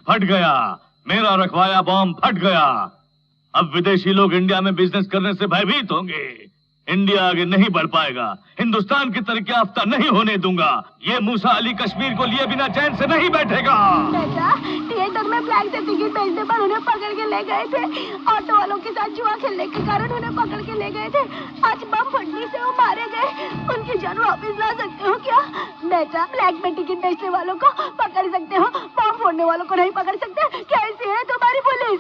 फट गया, मेरा रखवाया बॉम्ब फट गया। अब विदेशी लोग इंडिया में बिजनेस करने से भयभीत होंगे। इंडिया आगे नहीं बढ़ पाएगा। हिंदुस्तान की तरक्की याफ्ता नहीं होने दूंगा। ये मूसा अली कश्मीर को लिए बिना चैन से नहीं बैठेगा। बेटा, थिएटर में फ्लैग से टिकट बेचने पर उन्हें पकड़ के ले गए थे। ऑटो वालों के साथ जुआ खेलने के कारण उन्हें पकड़ के ले गए थे। आज बम फटने से वो मारे गए। उनकी जान वापस ला सकते हो क्या? बेटा, फ्लैग में टिकट बेचने वालों को पकड़ सकते हो, बम फोड़ने वालों को नहीं पकड़ सकते। कैसी है तुम्हारी पुलिस?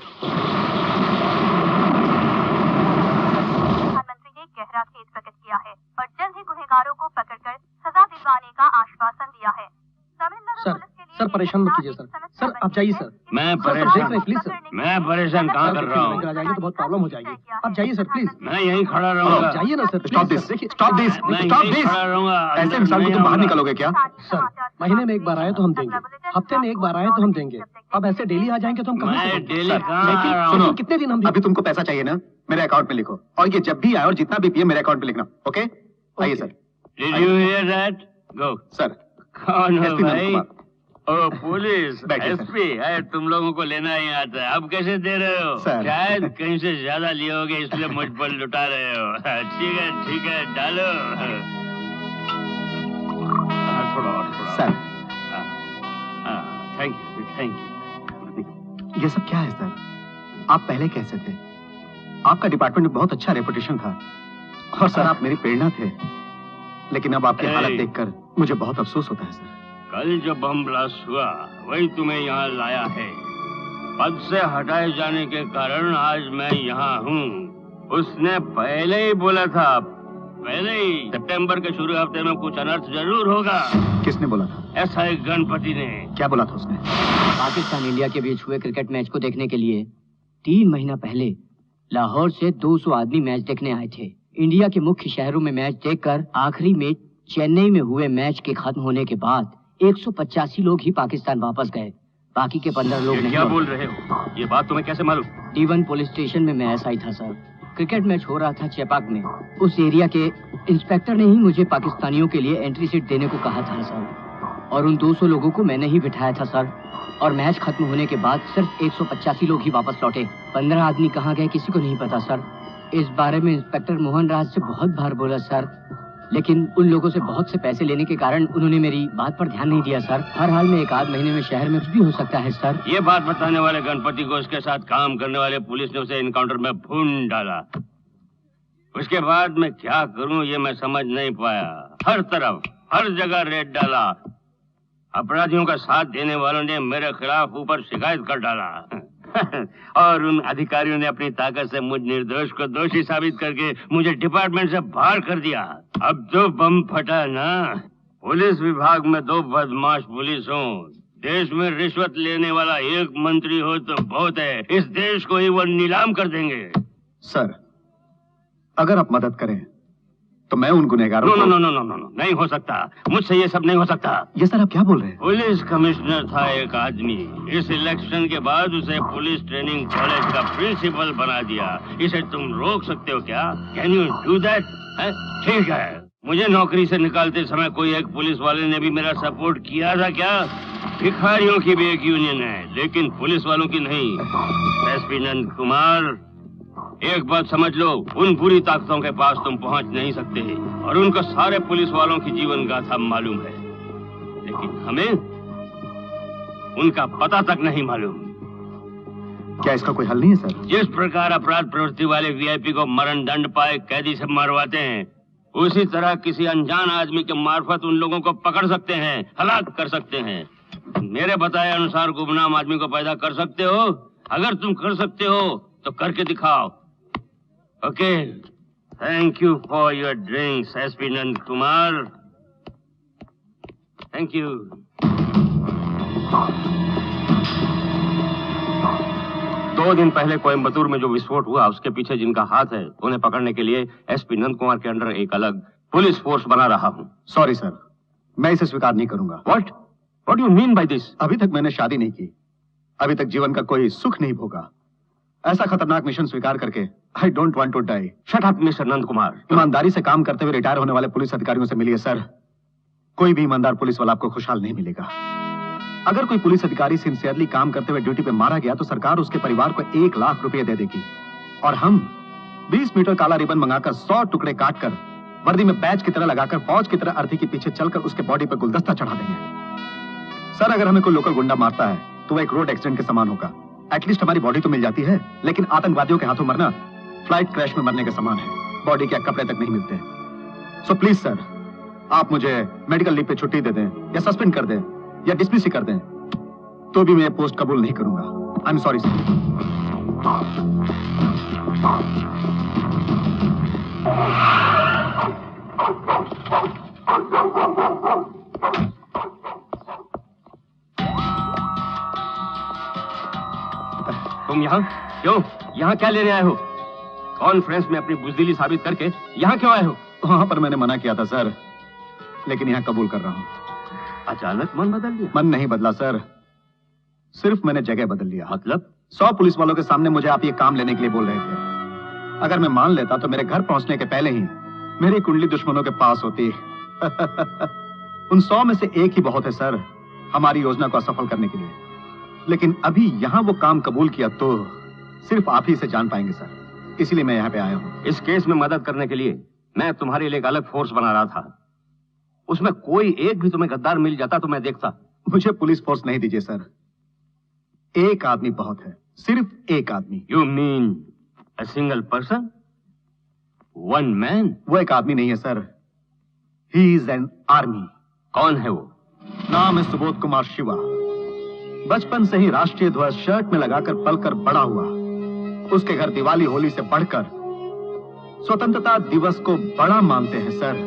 गहरा खेद प्रकट किया है और जल्द ही गुनहगारों को पकड़कर सजा दिलवाने का आश्वासन दिया है। सर परेशान मत कीजिए सर आप जाइए सर। मैं परेशान प्लीज सर। मैं परेशान कहाँ कर रहा हूँ? जाएंगे तो बहुत प्रॉब्लम हो जाएगी। आप जाइए सर प्लीज। मैं यहीं खड़ा रहूँगा। जाइए ना sir. Stop this, stop this, मैं स्टॉप यहीं दिस। खड़ा रहूँगा। ऐसे इंसान को तुम बाहर निकालोगे क्या? सर महीने में एक बार आए तो हम देंगे, हफ्ते में एक बार आए तो हम देंगे। अब ऐसे डेली आ जाएंगे तो हम कहाँ से डेली सुनो, कितने दिन हम अभी तुमको पैसा चाहिए ना, मेरे अकाउंट में लिखो और ये जब भी आए और जितना भी पिए मेरे अकाउंट में लिखना। ओके आइए sir. Did you hear that? Go. Sir कौन हो SP नंद भाई? कुमार। ओ पुलिस बैठिए, सर। एसपी है, तुम लोगों को लेना ही आता है। अब कैसे दे रहे हो? सर। शायद कहीं से ज्यादा लिए होगे इसलिए मुझ पर लुटा रहे हो। ठीक है डालो। थोड़ा सर थैंक यू। ये सब क्या है सर? आप पहले कैसे थे? आपका डिपार्टमेंट में बहुत अच्छा रेपुटेशन था और सर आप मेरी प्रेरणा थे, लेकिन अब आपकी हालत देखकर मुझे बहुत अफसोस होता है सर। कल जो बम ब्लास्ट हुआ वही तुम्हें यहाँ लाया है। पद से हटाए जाने के कारण आज मैं यहाँ हूँ। उसने पहले ही बोला था, पहले ही सितंबर के शुरू हफ्ते में कुछ अनर्थ जरूर होगा। किसने बोला था? ऐसा ही गणपति ने। क्या बोला था उसने? पाकिस्तान इंडिया के बीच हुए क्रिकेट मैच को देखने के लिए 3 महीना पहले लाहौर से 200 आदमी मैच देखने आए थे। इंडिया के मुख्य शहरों में मैच देखकर आखिरी में चेन्नई में हुए मैच के खत्म होने के बाद 185 लोग ही पाकिस्तान वापस गए। बाकी के 15 लोग नहीं। क्या बोल रहे हो? ये बात तुम्हें कैसे मालूम? D1 पुलिस स्टेशन में मैं एसआई था सर। क्रिकेट मैच हो रहा था चेपाक में। उस एरिया के इंस्पेक्टर ने ही मुझे पाकिस्तानियों के लिए एंट्री सीट देने को कहा था सर, और उन 200 लोगों को मैंने ही बिठाया था सर। और मैच खत्म होने के बाद सिर्फ 185 लोग ही वापस लौटे। 15 आदमी कहाँ गए किसी को नहीं पता सर। इस बारे में इंस्पेक्टर मोहन राज से बहुत बार बोला सर, लेकिन उन लोगों से बहुत से पैसे लेने के कारण उन्होंने मेरी बात पर ध्यान नहीं दिया सर। हर हाल में 1 आध महीने में शहर में कुछ भी हो सकता है सर। ये बात बताने वाले गणपति को उसके साथ काम करने वाले पुलिस ने उसे इनकाउंटर में भून डाला। उसके बाद मैं क्या करूं ये मैं समझ नहीं पाया। हर तरफ हर जगह रेड डाला। अपराधियों का साथ देने वालों ने मेरे खिलाफ ऊपर शिकायत कर डाला और उन अधिकारियों ने अपनी ताकत से मुझ निर्दोष को दोषी साबित करके मुझे डिपार्टमेंट से बाहर कर दिया। अब जो बम फटा ना, पुलिस विभाग में 2 बदमाश पुलिस हो, देश में रिश्वत लेने वाला 1 मंत्री हो तो बहुत है। इस देश को ही वो नीलाम कर देंगे। सर अगर आप मदद करें तो मैं उन गुनहगारों को... नो, नहीं हो सकता। मुझसे ये सब नहीं हो सकता। ये सर आप क्या बोल रहे हैं? पुलिस कमिश्नर था एक आदमी, इस इलेक्शन के बाद उसे पुलिस ट्रेनिंग कॉलेज का प्रिंसिपल बना दिया। इसे तुम रोक सकते हो क्या? Can you do that? ठीक है, मुझे नौकरी से निकालते समय कोई एक पुलिस वाले ने भी मेरा सपोर्ट किया था क्या? भिखारियों की भी एक यूनियन है, लेकिन पुलिस वालों की नहीं। एसपी नंद कुमार, एक बात समझ लो, उन बुरी ताकतों के पास तुम पहुंच नहीं सकते और उनको सारे पुलिस वालों की जीवन गाथा मालूम है, लेकिन हमें उनका पता तक नहीं मालूम। क्या इसका कोई हल नहीं है सर? जिस प्रकार अपराध प्रवृत्ति वाले वीआईपी को मरण दंड पाए कैदी से मरवाते हैं, उसी तरह किसी अनजान आदमी के मार्फत उन लोगों को पकड़ सकते हैं, हलाक कर सकते हैं। मेरे बताए अनुसार गुमनाम आदमी को पैदा कर सकते हो। अगर तुम कर सकते हो तो करके दिखाओ। Okay, thank you for your drinks SP Nand Kumar. Thank you. दो दिन पहले कोयम्बतूर में जो विस्फोट हुआ उसके पीछे जिनका हाथ है उन्हें पकड़ने के लिए एसपी नंद कुमार के अंडर एक अलग पुलिस फोर्स बना रहा हूँ। सॉरी सर, मैं इसे स्वीकार नहीं करूंगा। What you mean by this? अभी तक मैंने शादी नहीं की, अभी तक जीवन का कोई सुख नहीं भोगा। ऐसा खतरनाक मिशन स्वीकार करके I don't want to die. Shut up mister Nand Kumar. ईमानदारी से काम करते हुए रिटायर होने वाले पुलिस अधिकारियों से मिलिए सर। कोई भी ईमानदार पुलिस वाला आपको खुशहाल नहीं मिलेगा। अगर कोई पुलिस अधिकारी सिंसियरली काम करते हुए ड्यूटी पे मारा गया तो सरकार उसके परिवार को 1 लाख रुपए दे देगी और हम 20 मीटर काला रिबन मंगाकर 100 टुकड़े काटकर वर्दी में बैच की तरह लगाकर फौज की तरह अर्थी के पीछे चलकर उसके बॉडी पर गुलदस्ता चढ़ा देंगे। सर, अगर हमें कोई लोकल गुंडा मारता है तो वह एक रोड एक्सीडेंट के समान होगा। एटलीस्ट हमारी बॉडी तो मिल जाती है, लेकिन आतंकवादियों के हाथों मरना फ्लाइट क्रैश में मरने के समान है। बॉडी के कपड़े तक नहीं मिलते। सो प्लीज सर, आप मुझे मेडिकल लीव पे छुट्टी दे दें या सस्पेंड कर दें या डिसमिस ही कर दें, तो भी मैं पोस्ट कबूल नहीं करूंगा। I am sorry sir. तुम यहाँ क्यों? यहाँ क्या लेने आए हो? कॉन्फ्रेंस में अपनी बुजदिली साबित करके यहाँ क्यों आए हो? वहां पर मैंने मना किया था सर, लेकिन यहाँ कबूल कर रहा हूँ। अचानक मन बदल लिया? मन नहीं बदला सर, सिर्फ मैंने जगह बदल लिया। मतलब? 100 पुलिस वालों के सामने मुझे आप ये काम लेने के लिए बोल रहे थे। अगर मैं मान लेता तो मेरे घर पहुंचने के पहले ही मेरी कुंडली दुश्मनों के पास होती। उन 100 में से एक ही बहुत है सर हमारी योजना को असफल करने के लिए। लेकिन अभी यहाँ वो काम कबूल किया तो सिर्फ आप ही से जान पाएंगे सर, इसीलिए मैं यहाँ पे आया हूँ। इस केस में मदद करने के लिए मैं तुम्हारे लिए एक अलग फोर्स बना रहा था। उसमें कोई एक भी तुम्हें गद्दार मिल जाता तो मैं देखता। मुझे पुलिस फोर्स नहीं दीजिए सर, एक आदमी बहुत है, सिर्फ एक आदमी। You mean a single person? One man? वो एक आदमी नहीं है sir, he is an army. कौन है वो? नाम है सुबोध कुमार शिवा। बचपन से ही राष्ट्रीय ध्वज शर्ट में लगाकर पलकर बड़ा हुआ। उसके घर दिवाली होली से बढ़कर स्वतंत्रता दिवस को बड़ा मानते हैं सर।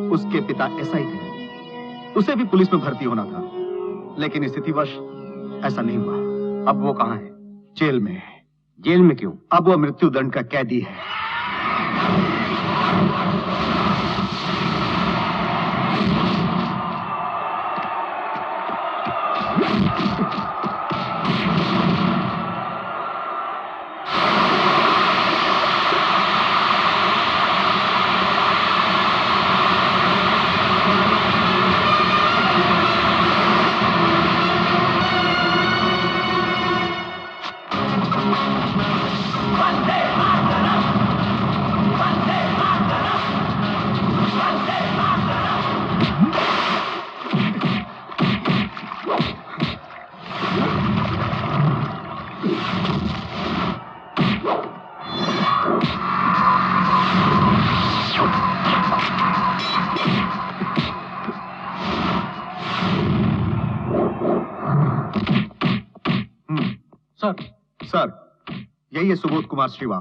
उसके पिता एसआई थे, उसे भी पुलिस में भर्ती होना था, लेकिन स्थितिवश ऐसा नहीं हुआ। अब वो कहाँ है? जेल में। जेल में क्यों? अब वो मृत्यु दंड का कैदी है। सर, यही है सुबोध कुमार शिवा।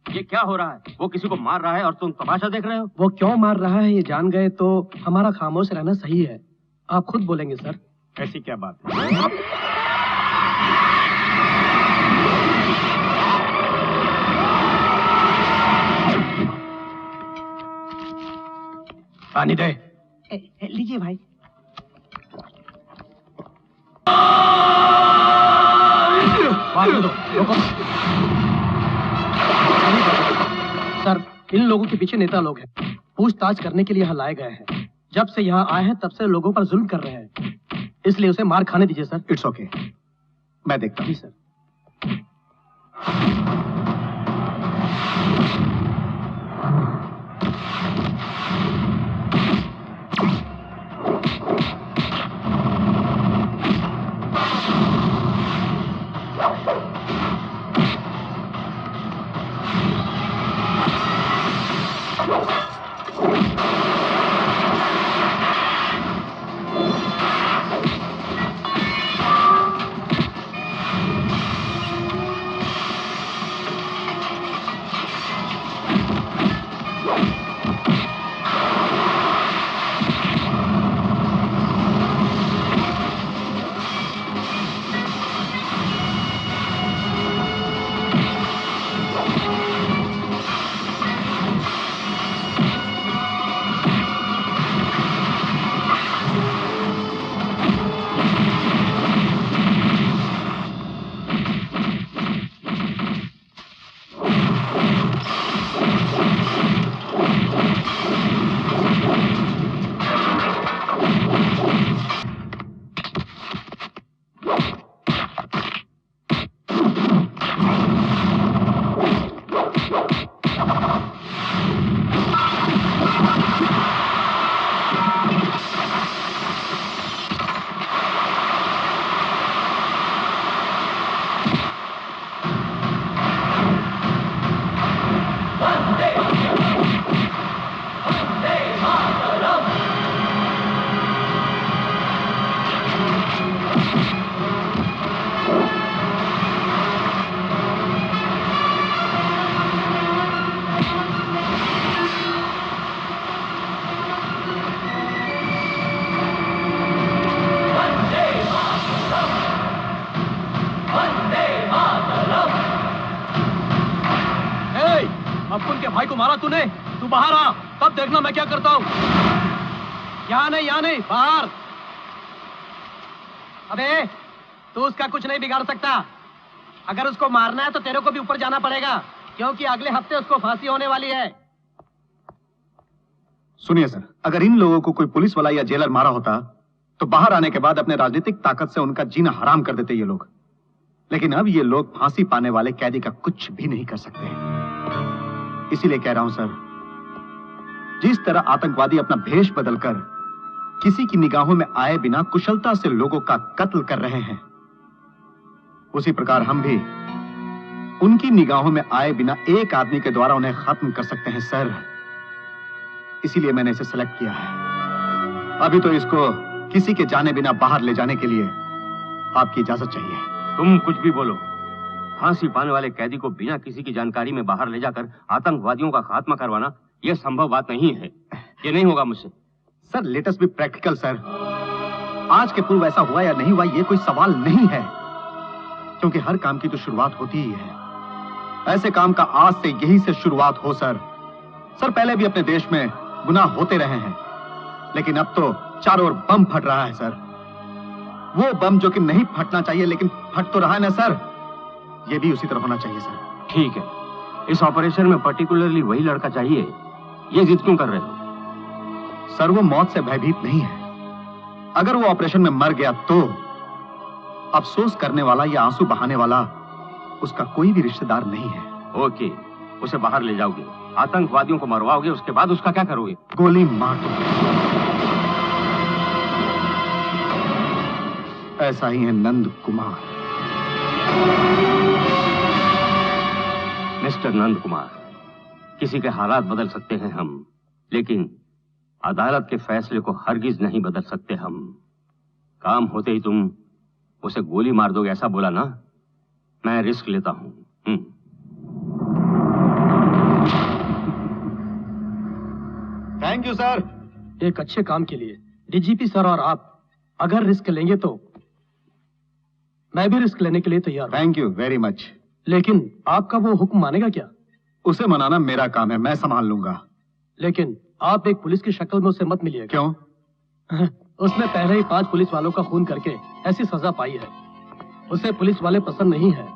ये क्या हो रहा है? वो किसी को मार रहा है और तुम तमाशा देख रहे हो? वो क्यों मार रहा है ये जान गए तो हमारा खामोश रहना सही है। आप खुद बोलेंगे सर। ऐसी क्या बात है? पानी दे। लीजिए भाई। सर, इन लोगों के पीछे नेता लोग हैं, पूछताछ करने के लिए यहाँ लाए गए हैं। जब से यहाँ आए हैं तब से लोगों पर जुल्म कर रहे हैं, इसलिए उसे मार खाने दीजिए सर। इट्स ओके, मैं देखता हूँ। जी सर। देखना मैं क्या करता हूँ। यहाँ नहीं, बाहर। अबे तू उसका कुछ नहीं बिगाड़ सकता। अगर उसको मारना है तो तेरे को भी ऊपर जाना पड़ेगा, क्योंकि अगले हफ्ते उसको फांसी होने वाली है। सुनिए सर, अगर इन लोगों को कोई पुलिस वाला या जेलर मारा होता तो बाहर आने के बाद अपने राजनीतिक ताकत से उनका जीना हराम कर देते ये लोग। लेकिन अब ये लोग फांसी पाने वाले कैदी का कुछ भी नहीं कर सकते। इसीलिए कह रहा हूं सर, जिस तरह आतंकवादी अपना भेष बदलकर किसी की निगाहों में आए बिना कुशलता से लोगों का कत्ल कर रहे हैं, उसी प्रकार हम भी उनकी निगाहों में आए बिना एक आदमी के द्वारा उन्हें खत्म कर सकते हैं सर। इसीलिए मैंने इसे सेलेक्ट किया है। अभी तो इसको किसी के जाने बिना बाहर ले जाने के लिए आपकी इजाजत चाहिए। तुम कुछ भी बोलो, फांसी पाने वाले कैदी को बिना किसी की जानकारी में बाहर ले जाकर आतंकवादियों का खात्मा करवाना यह संभव बात नहीं है। ये नहीं होगा मुझसे। Sir let us be practical sir. आज के पूर्व ऐसा हुआ या नहीं हुआ ये कोई सवाल नहीं है, क्योंकि हर काम की तो शुरुआत होती ही है। ऐसे काम का आज से यही से शुरुआत हो सर। सर पहले भी अपने देश में गुनाह होते रहे हैं, लेकिन अब तो चारों ओर बम फट रहा है सर। वो बम जो कि नहीं फटना चाहिए लेकिन फट तो रहा है ना सर, ये भी उसी तरह होना चाहिए सर। ठीक है, इस ऑपरेशन में पर्टिकुलरली वही लड़का चाहिए, ये जिद क्यों कर रहे हो? सर वो मौत से भयभीत नहीं है। अगर वो ऑपरेशन में मर गया तो अफसोस करने वाला या आंसू बहाने वाला उसका कोई भी रिश्तेदार नहीं है। ओके, उसे बाहर ले जाओगे, आतंकवादियों को मरवाओगे, उसके बाद उसका क्या करोगे? गोली मार दो। ऐसा ही है नंद कुमार। मिस्टर नंद कुमार, किसी के हालात बदल सकते हैं हम, लेकिन अदालत के फैसले को हरगिज नहीं बदल सकते हम। काम होते ही तुम उसे गोली मार दोगे ऐसा बोला ना, मैं रिस्क लेता हूं। Thank you sir. एक अच्छे काम के लिए डीजीपी सर और आप अगर रिस्क लेंगे तो मैं भी रिस्क लेने के लिए तैयार हूं। Thank you very much. लेकिन आपका वो हुक्म मानेगा क्या? उसे मनाना मेरा काम है, मैं संभाल लूंगा। लेकिन आप एक पुलिस की शक्ल में उससे मत मिलिएगा। क्यों? उसने पहले ही 5 पुलिस वालों का खून करके ऐसी सजा पाई है, उसे पुलिस वाले पसंद नहीं है।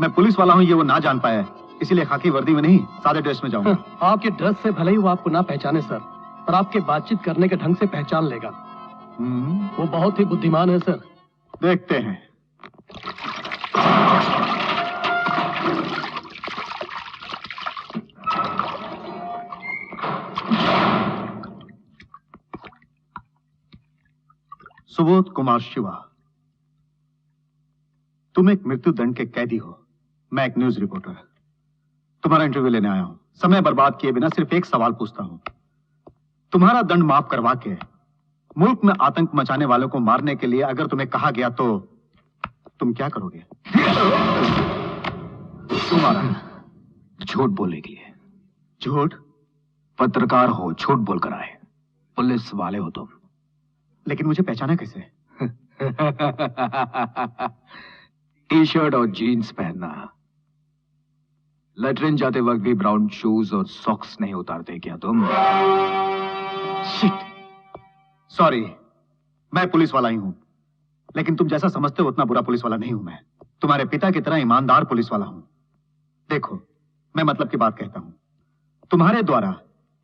मैं पुलिस वाला हूँ ये वो ना जान पाया, इसीलिए खाकी वर्दी में नहीं सादे ड्रेस में जाऊंगा। आपके ड्रेस से भले ही वो आपको ना पहचाने सर, पर आपके बातचीत करने के ढंग से पहचान लेगा। वो बहुत ही बुद्धिमान है सर। देखते हैं। सुबोध कुमार शिवा, तुम एक मृत्यु दंड के कैदी हो, मैं एक न्यूज रिपोर्टर। तुम्हारा इंटरव्यू लेने आया हूं। समय बर्बाद किए बिना सिर्फ एक सवाल पूछता हूं। तुम्हारा दंड माफ करवा के मुल्क में आतंक मचाने वालों को मारने के लिए अगर तुम्हें कहा गया तो तुम क्या करोगे? तुम्हारा झूठ बोलने के लिए। झूठ? पत्रकार हो, झूठ बोलकर आए। पुलिस वाले हो तुम। लेकिन मुझे पहचाना कैसे? टी शर्ट और जीन्स पहनना। लेटरिन जाते वक्त भी ब्राउन शूज और सॉक्स नहीं उतारते क्या तुम? शिट, सॉरी, मैं पुलिस वाला ही हूं, लेकिन तुम जैसा समझते हो उतना बुरा पुलिस वाला नहीं हूं मैं। तुम्हारे पिता की तरह ईमानदार पुलिस वाला हूं। देखो, मैं मतलब की बात कहता हूं। तुम्हारे द्वारा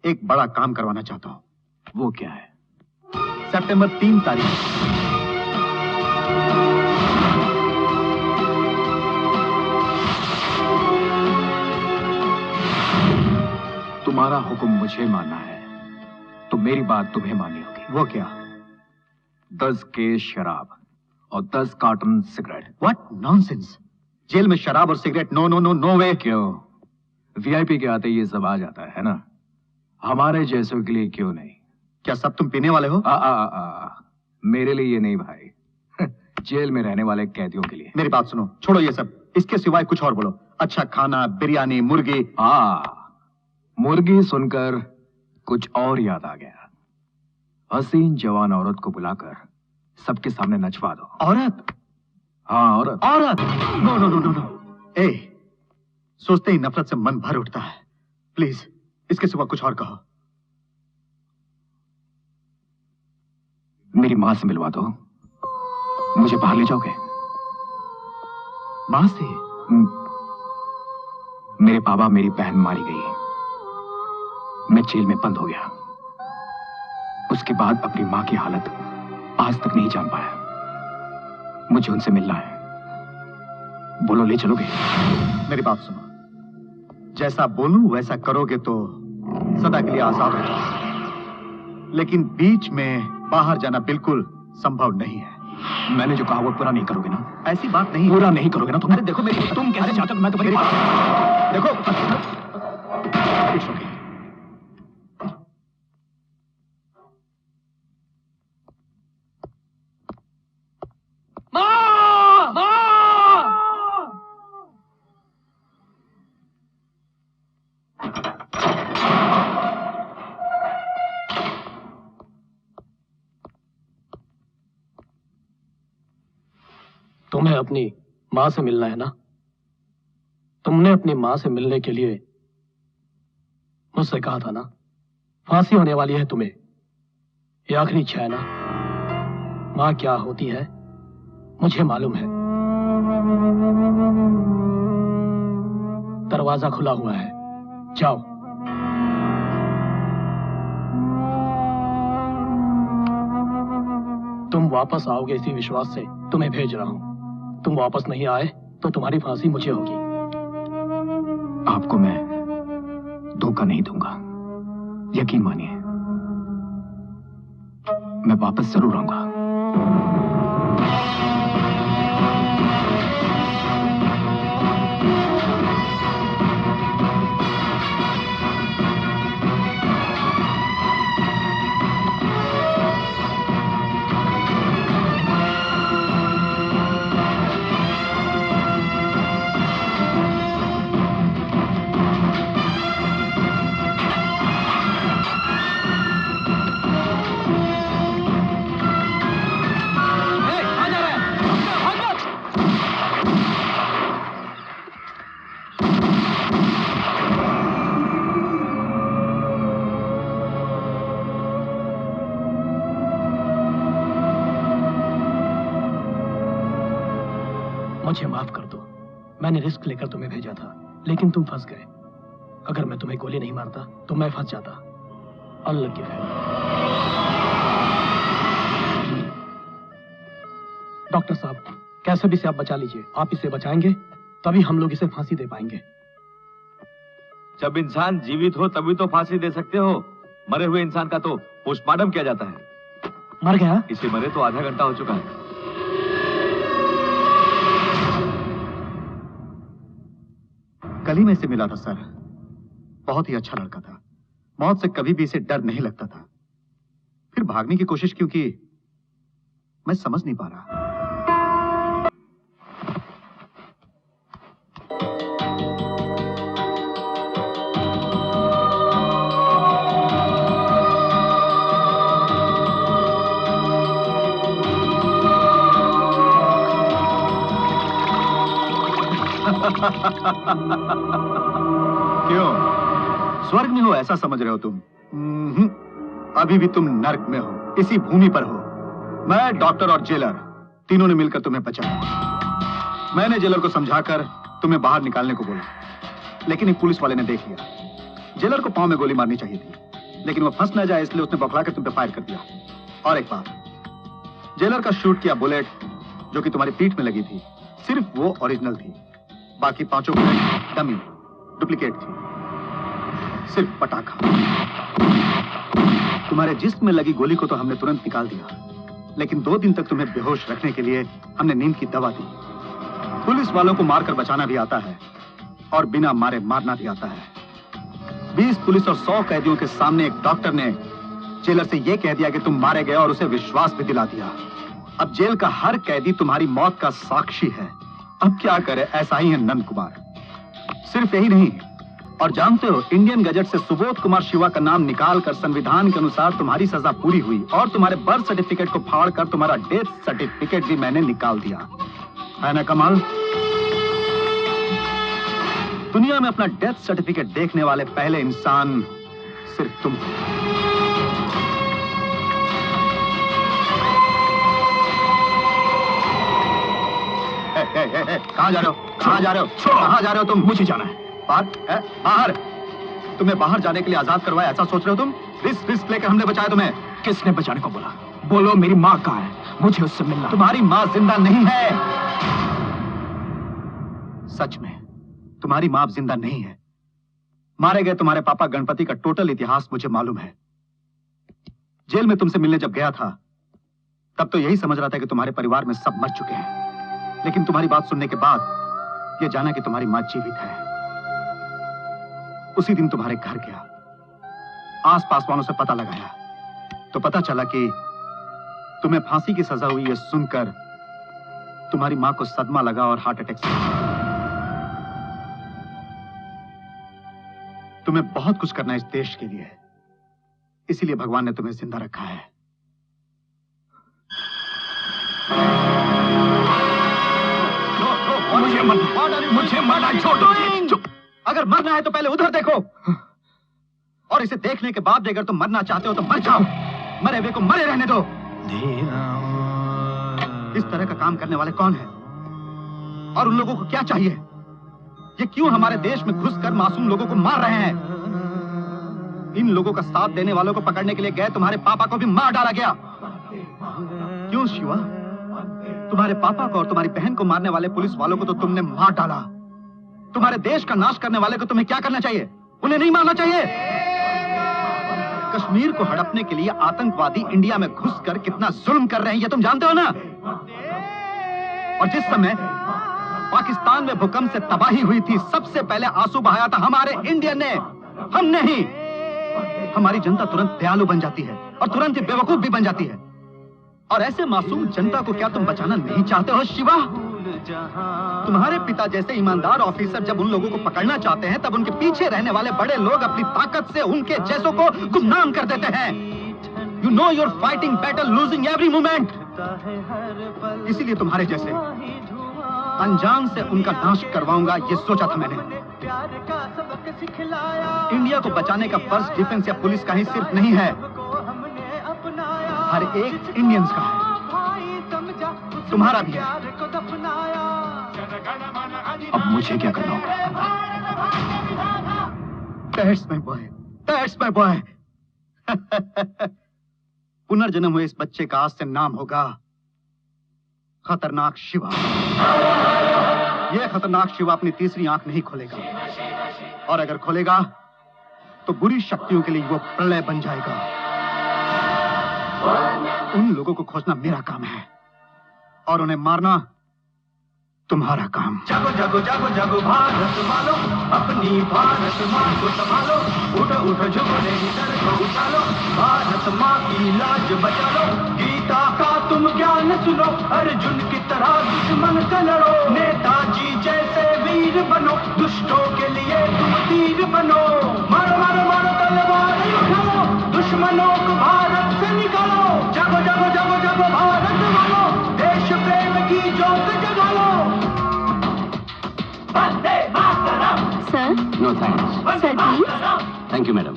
एक बड़ा काम करवाना चाहता हूं। वो क्या है? सितंबर 3 तारीख तुम्हारा हुक्म मुझे मानना है तो मेरी बात तुम्हें माननी होगी। वो क्या? 10 केस शराब और 10 carton cigarette. What nonsense! Jail में शराब और cigarette? No no no no way. क्यों? वीआईपी के आते ये सब आ जाता है ना, हमारे जैसों के लिए क्यों नहीं? क्या सब तुम पीने वाले हो? मेरे लिए ये नहीं भाई, जेल में रहने वाले कैदियों के लिए। मेरी बात सुनो, छोड़ो ये सब, इसके सिवाय कुछ और बोलो। अच्छा खाना, बिरयानी, मुर्गी। मुर्गी सुनकर कुछ और याद आ गया। हसीन जवान औरत को बुलाकर सबके सामने नचवा दो। औरत? हाँ औरत। औरत? No no no no no. ए, सोचते ही नफरत से मन भर उठता है। प्लीज इसके सिवा कुछ और कहो। मेरी मां से मिलवा दो। मुझे बाहर ले जाओगे? मां से? मेरे बाबा, मेरी बहन मारी गई, मैं जेल में बंद हो गया। उसके बाद अपनी मां की हालत आज तक नहीं जान पाया। मुझे उनसे मिलना है। बोलो, ले चलोगे? मेरी बात सुनो, जैसा बोलूं वैसा करोगे तो सदा के लिए आजाद हो जाओगे, लेकिन बीच में बाहर जाना बिल्कुल संभव नहीं है। मैंने जो कहा वो पूरा नहीं करोगे ना? ऐसी बात नहीं। पूरा नहीं करोगे ना तुम? अरे देखो मेरी, तुम कैसे चाहते हो मैं तुम्हारी बात देखो। माँ! माँ! तुम्हें अपनी मां से मिलना है ना? तुमने अपनी मां से मिलने के लिए मुझसे कहा था ना? फांसी होने वाली है तुम्हें, ये आखिरी इच्छा है ना? मां क्या होती है मुझे मालूम है। दरवाजा खुला हुआ है, जाओ। तुम वापस आओगे इसी विश्वास से तुम्हें भेज रहा हूं। तुम वापस नहीं आए तो तुम्हारी फांसी मुझे होगी। आपको मैं धोखा नहीं दूंगा, यकीन मानिए। मैं वापस जरूर आऊंगा। मुझे माफ कर दो, मैंने रिस्क लेकर तुम्हें भेजा था, लेकिन तुम फंस गए। अगर मैं तुम्हें गोली नहीं मारता तो मैं फंस जाता। अल्लाह की खैर। डॉक्टर साहब, कैसे भी इसे आप बचा लीजिए। आप इसे बचाएंगे तभी हम लोग इसे फांसी दे पाएंगे। जब इंसान जीवित हो तभी तो फांसी दे सकते हो। मरे हुए इंसान का तो पोस्टमार्टम किया जाता है। मर गया? इसे मरे तो आधा घंटा हो चुका है। कल ही मैं इसे मिला था सर, बहुत ही अच्छा लड़का था। मौत से कभी भी इसे डर नहीं लगता था। फिर भागने की कोशिश क्यों की मैं समझ नहीं पा रहा। क्यों, स्वर्ग में हो ऐसा समझ रहे हो तुम? अभी भी तुम नर्क में हो, इसी भूमि पर हो। मैं, डॉक्टर और जेलर तीनों ने मिलकर तुम्हें बचाया। मैंने जेलर को समझाकर तुम्हें बाहर निकालने को बोला, लेकिन एक पुलिस वाले ने देख लिया। जेलर को पांव में गोली मारनी चाहिए थी, लेकिन वो फंस न जाए इसलिए उसने बौखलाकर तुम पे फायर कर दिया। और एक बात, जेलर का शूट किया बुलेट जो कि तुम्हारी पीठ में लगी थी, सिर्फ वो ओरिजिनल थी। बाकी पांचों बुलेट डमी, डुप्लीकेट थी, सिर्फ पटाखा। तुम्हारे जिस्म में लगी गोली को तो हमने तुरंत निकाल दिया, लेकिन 2 दिन तक तुम्हें बेहोश रखने के लिए हमने नींद की दवा दी। पुलिस वालों को मारकर बचाना भी आता है और बिना मारे मारना भी आता है। 20 पुलिस और 100 कैदियों के सामने एक डॉक्टर ने जेलर से यह कह दिया कि तुम मारे गए और उसे विश्वास भी दिला दिया। अब जेल का हर कैदी तुम्हारी मौत का साक्षी है। अब क्या करे, ऐसा ही है नंद कुमार। सिर्फ यही नहीं, और जानते हो, इंडियन गजट से सुबोध कुमार शिवा का नाम निकालकर संविधान के अनुसार तुम्हारी सजा पूरी हुई और तुम्हारे बर्थ सर्टिफिकेट को फाड़कर तुम्हारा डेथ सर्टिफिकेट भी मैंने निकाल दिया है ना कमाल? दुनिया में अपना डेथ सर्टिफिकेट देखने वाले पहले इंसान सिर्फ तुम हो। कहाँ जा रहे हो? कहाँ जा रहे हो? कहाँ जा रहे हो तुम? मुझे जाना है। बाहर? तुम्हें बाहर जाने के लिए आजाद करवाया, ऐसा सोच रहे हो तुम? रिस्क लेकर हमने बचाया तुम्हें। किसने बचाने को बोला? बोलो, मेरी माँ कहाँ है? मुझे उससे मिलना। तुम्हारी माँ जिंदा नहीं है। सच में तुम्हारी माँ जिंदा नहीं है। मारे गए तुम्हारे पापा गणपति का टोटल इतिहास मुझे मालूम है। जेल में तुमसे मिलने जब गया था तब तो यही समझ रहा था कि तुम्हारे परिवार में सब मर चुके हैं, लेकिन तुम्हारी बात सुनने के बाद यह जाना कि तुम्हारी माँ जीवित है। उसी दिन तुम्हारे घर गया, आस-पास वालों से पता लगाया तो पता चला कि तुम्हें फांसी की सजा हुई है सुनकर तुम्हारी मां को सदमा लगा और हार्ट अटैक से। तुम्हें बहुत कुछ करना है इस देश के लिए, इसीलिए भगवान ने तुम्हें जिंदा रखा है। मुझे मरना छोड़ दो। चुप। अगर मरना है तो पहले उधर देखो, और इसे देखने के बाद भी अगर तुम मरना चाहते हो तो मर जाओ। मरे हुए को मरे रहने दो। इस तरह का काम करने वाले कौन हैं? और उन लोगों को क्या चाहिए? ये क्यों हमारे देश में घुसकर मासूम लोगों को मार रहे हैं? इन लोगों का साथ देने वालों को पकड़ने के लिए गए तुम्हारे पापा को भी मार डाला गया। क्यों शिवा? तुम्हारे पापा को और तुम्हारी बहन को मारने वाले पुलिस वालों को तो तुमने मार डाला। तुम्हारे देश का नाश करने वाले को तुम्हें क्या करना चाहिए? उन्हें नहीं मारना चाहिए। कश्मीर को हड़पने के लिए आतंकवादी इंडिया में घुसकर कितना जुल्म कर रहे हैं ये तुम जानते हो ना? और जिस समय पाकिस्तान में भूकंप से तबाही हुई थी सबसे पहले आंसू बहाया था हमारे इंडियन ने, हम नहीं। हमारी जनता तुरंत दयालु बन जाती है और तुरंत ही बेवकूफ भी बन जाती है। और ऐसे मासूम जनता को क्या तुम बचाना नहीं चाहते हो शिवा? तुम्हारे पिता जैसे ईमानदार ऑफिसर जब उन लोगों को पकड़ना चाहते हैं तब उनके पीछे रहने वाले बड़े लोग अपनी ताकत से उनके जैसों को गुमनाम कर देते हैं। You know your fighting battle losing every moment. इसीलिए तुम्हारे जैसे अनजान से उनका नाश करवाऊंगा ये सोचा था मैंने। इंडिया को बचाने का फर्ज डिफेंस या पुलिस का ही सिर्फ नहीं है, हर एक इंडियंस का है, तुम्हारा भी है। अब मुझे क्या करना होगा? That's my boy. That's my boy. पुनर्जन्म हुए इस बच्चे का आज से नाम होगा खतरनाक शिवा। यह खतरनाक शिवा अपनी तीसरी आंख नहीं खोलेगा, और अगर खोलेगा तो बुरी शक्तियों के लिए वो प्रलय बन जाएगा। उन लोगों को खोजना मेरा काम है और उन्हें मारना तुम्हारा काम। जागो जागो जागो जागो भारत वालो, अपनी भारत माँ को संभालो। उठो उठो झुको सर को उछालो, भारत माँ की लाज बचा लो। गीता का तुम ज्ञान सुनो, अर्जुन की तरह दुश्मन से लड़ो। नेताजी जैसे वीर बनो, दुष्टों के लिए तुम तीर बनो। मारो मारो मारो तलवार उठाओ, दुश्मनों को भारत से निकालो। जागो जागो जागो जागो भारत वालो, देश प्रेम की ज्योत जगा लो। Sir? No thanks. Sir please. Thank you madam.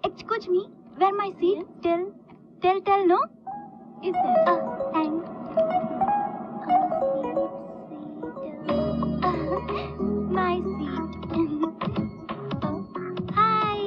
Excuse me, where my seat? Tell, no? Is there? Thanks. My seat. Hi.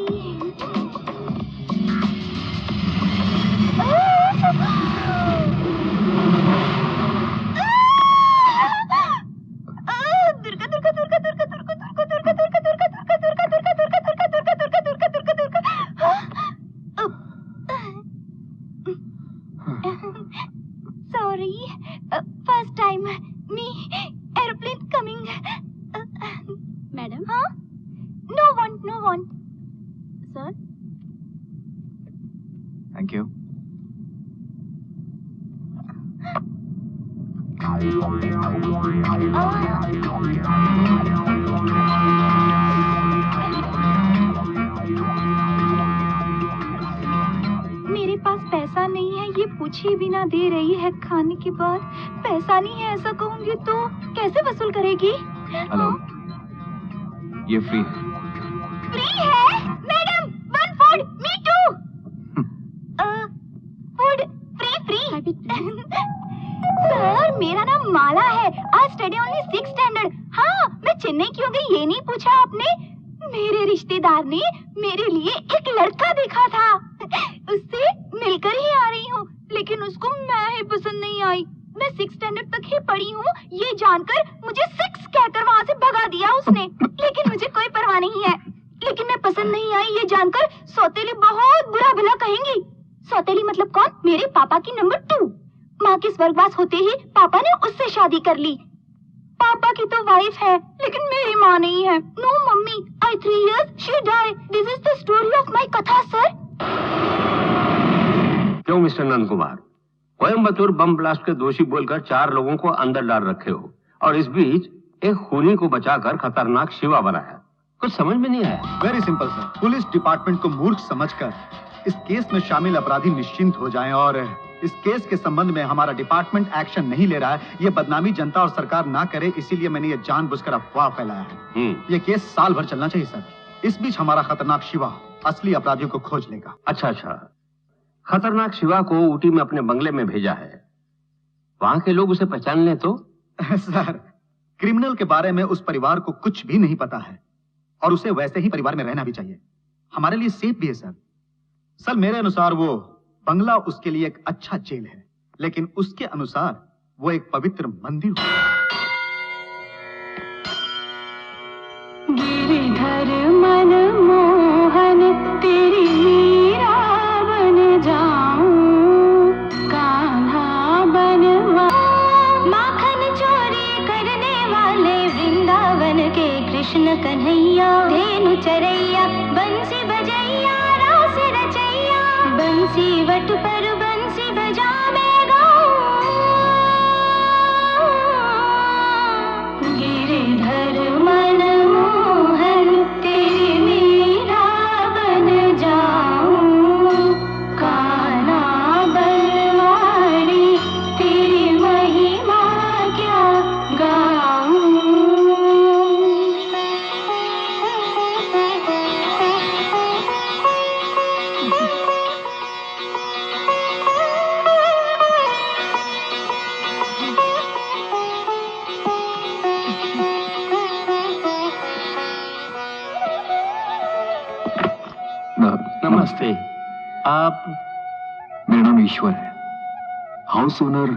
Sorry, first time me airplane coming. Madam? Huh? No one. Sir? Thank you. पूछे बिना दे रही है खाने के बाद। पैसा नहीं है ऐसा कहूंगी तो कैसे वसूल करेगी? हेलो, ये फ्री है। फ्री है? Madam, one food, me too. Food free. Sir, मेरा नाम माला है। आज स्टडी ओनली 6th स्टैंडर्ड। हाँ, मैं चेन्नई क्यों गई ये नहीं पूछा आपने? मेरे रिश्तेदार ने मेरे लिए एक लड़का देखा था, उससे मिलकर ही आ रही हूँ, लेकिन उसको मैं ही पसंद नहीं आई। मैं 6th स्टैंडर्ड तक ही पढ़ी हूँ, ये जानकर मुझे 6 कहकर वहाँ से भगा दिया उसने। लेकिन मुझे कोई परवाह नहीं है। लेकिन मैं पसंद नहीं आई ये जानकर सौतेली बहुत बुरा भला कहेंगी। सौतेली मतलब कौन? मेरे पापा की नंबर 2। माँ के स्वर्गवास होते ही पापा ने उससे शादी कर ली। पापा की तो वाइफ है, लेकिन मेरी माँ नहीं है। No mummy, I 3 years, she died. This is the story of my कथा, सर। क्यों mister Nand Kumar, Coimbatore bomb blast के दोषी बोलकर 4 लोगों को अंदर डाल रखे हो, और इस बीच एक खूनी को बचाकर खतरनाक शिवा बनाया। कुछ समझ में नहीं आया। Very simple sir, police department को मूर्ख समझकर इस केस में शामिल अपराधी निश्चिंत हो जाएं, और इस केस के संबंध में हमारा डिपार्टमेंट एक्शन नहीं ले रहा है, ये बदनामी जनता और सरकार ना करे, इसीलिए मैंने ये जानबूझकर अफवाह फैलाया है। ये केस साल भर चलना चाहिए सर। इस बीच हमारा खतरनाक शिवा असली अपराधियों को खोज लेगा। अच्छा, खतरनाक शिवा को ऊटी में अपने बंगले में भेजा है, वहाँ के लोग उसे पहचान लें तो? सर, क्रिमिनल के बारे में उस परिवार को कुछ भी नहीं पता है, और उसे वैसे ही परिवार में रहना भी चाहिए। हमारे लिए सेफ भी है सर। सर, मेरे अनुसार वो बंगला उसके लिए एक अच्छा जेल है, लेकिन उसके अनुसार वो एक पवित्र मंदिर है। गिरिधर मन मोहन तेरी मीरा बन जाऊं, कान्हा बनवा। माखन चोरी करने वाले वृंदावन के कृष्ण कन्हैया, धेनु चरैया, बंसी बजैया, रास रचैया, बंसी वट पर बंसी बजा मैं गाऊं। गिरिधर मन मोहन तेरी मीरा बन जाऊं, कान्हा बनवारी तेरी महिमा क्या गाऊं। नमस्ते। आप? मेरा नाम ईश्वर है। House owner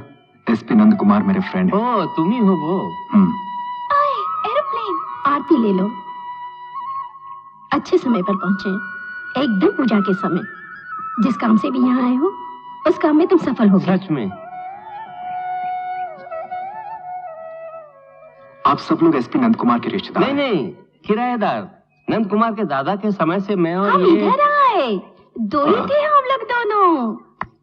SP Nand Kumar मेरे फ्रेंड है। ओ, तुम ही हो वो? आए, एरोप्लेन। आरती ले लो। अच्छे समय पर पहुंचे, एकदम पूजा के समय। जिस काम से भी यहाँ आए हो, उस काम में तुम सफल हो गए। सच में? आप सब लोग एसपी नंद कुमार के रिश्तेदार? नहीं, किराएदार। नंद कुमार के दादा के समय से मैं और हम ये इधर आए, 2 ही थे हम लोग दोनों।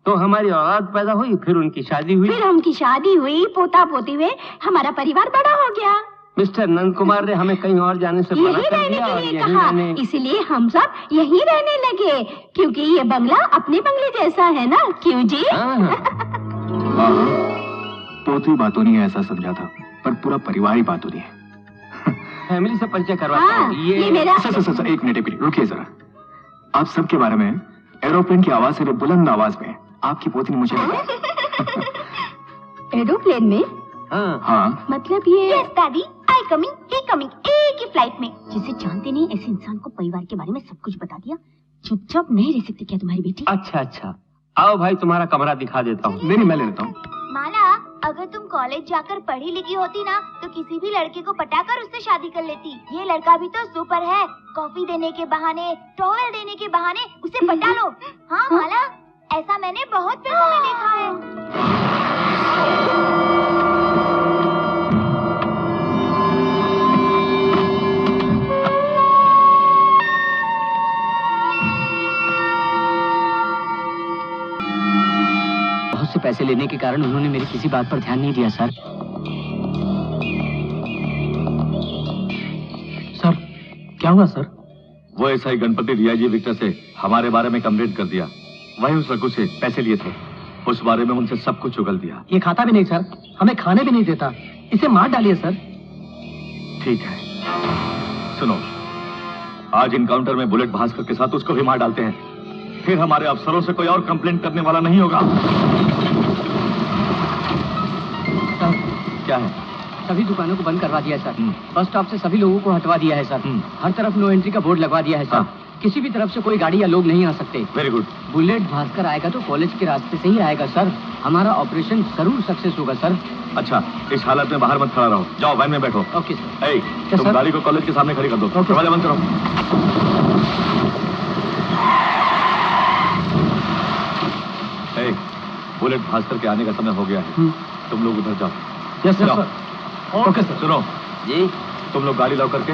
तो हमारी औलाद पैदा हुई, फिर उनकी शादी हुई, फिर उनकी शादी हुई, पोता पोती हुए, हमारा परिवार बड़ा हो गया। मिस्टर नंद कुमार ने हमें कहीं और जाने से मना यही कर रहने दिया के और लिए यहीं कहा, रहने। इसलिए हम सब यही रहने लगे, क्योंकि ये बंगला अपने बंगले जैसा है ना, क्यों जी? पोती बातों नहीं ऐसा समझा था, पर पूरा परिवार ही बातों नहीं है। फैमिली से परिचय करवाता हाँ, हूँ। ये मेरा। सर, एक मिनट रुकिए जरा। आप सबके बारे में एरोप्लेन की आवाज से बुलंद आवाज में आपकी पोती ने मुझे एरोप्लेन में? हाँ। मतलब ये? Yes daddy, I coming, he coming, एक ही फ्लाइट में। जिसे जानते नहीं ऐसे इंसान को परिवार के बारे में सब कुछ बता दिया। चुपचाप नहीं रह सकती क्या तुम्हारी बेटी? अच्छा, आओ भाई, तुम्हारा कमरा दिखा देता हूँ। नहीं, मैं ले लेता हूँ। माला, अगर तुम कॉलेज जाकर पढ़ी लिखी होती ना, तो किसी भी लड़के को पटाकर उससे शादी कर लेती। ये लड़का भी तो सुपर है, कॉफी देने के बहाने, टॉवेल देने के बहाने उसे पटा लो। हाँ माला, ऐसा मैंने बहुत फिल्मों में देखा है। बहुत से पैसे लेने के कारण उन्होंने मेरी किसी बात पर ध्यान नहीं दिया सर। सर, क्या हुआ सर? वो एसआई गणपति डीआईजी विक्टर से हमारे बारे में कंप्लेंट कर दिया। वही उस रघु से पैसे लिए थे। उस बारे में उनसे सब कुछ उगल दिया। ये खाता भी नहीं सर, हमें खाने भी नहीं देता। इसे मार डालिए सर। ठीक है, सुनो, आज इनकाउंटर में बुलेट भास्कर के साथ उसको भी मार डालते हैं, फिर हमारे अफसरों से कोई और कंप्लेंट करने वाला नहीं होगा। सर, क्या है? सभी दुकानों को बंद करवा दिया है सर। बस स्टॉप से सभी लोगों को हटवा दिया है सर। हर तरफ नो एंट्री का बोर्ड लगवा दिया है सर। किसी भी तरफ से कोई गाड़ी या लोग नहीं आ सकते। Very good. बुलेट भास्कर आएगा तो कॉलेज के रास्ते से ही आएगा सर। हमारा ऑपरेशन जरूर सक्सेस होगा सर। अच्छा, इस हालत में बाहर मत खड़ा रहो, जाओ वैन में बैठो। Okay sir. तुम सर? गाड़ी को कॉलेज के सामने खड़ी कर दो। दरवाजा बंद करो। बुलेट भास्कर के आने का समय हो गया है, तुम लोग उधर जाओ। Yes sir. Okay sir. सुनो जी, तुम लोग गाड़ी लाओ करके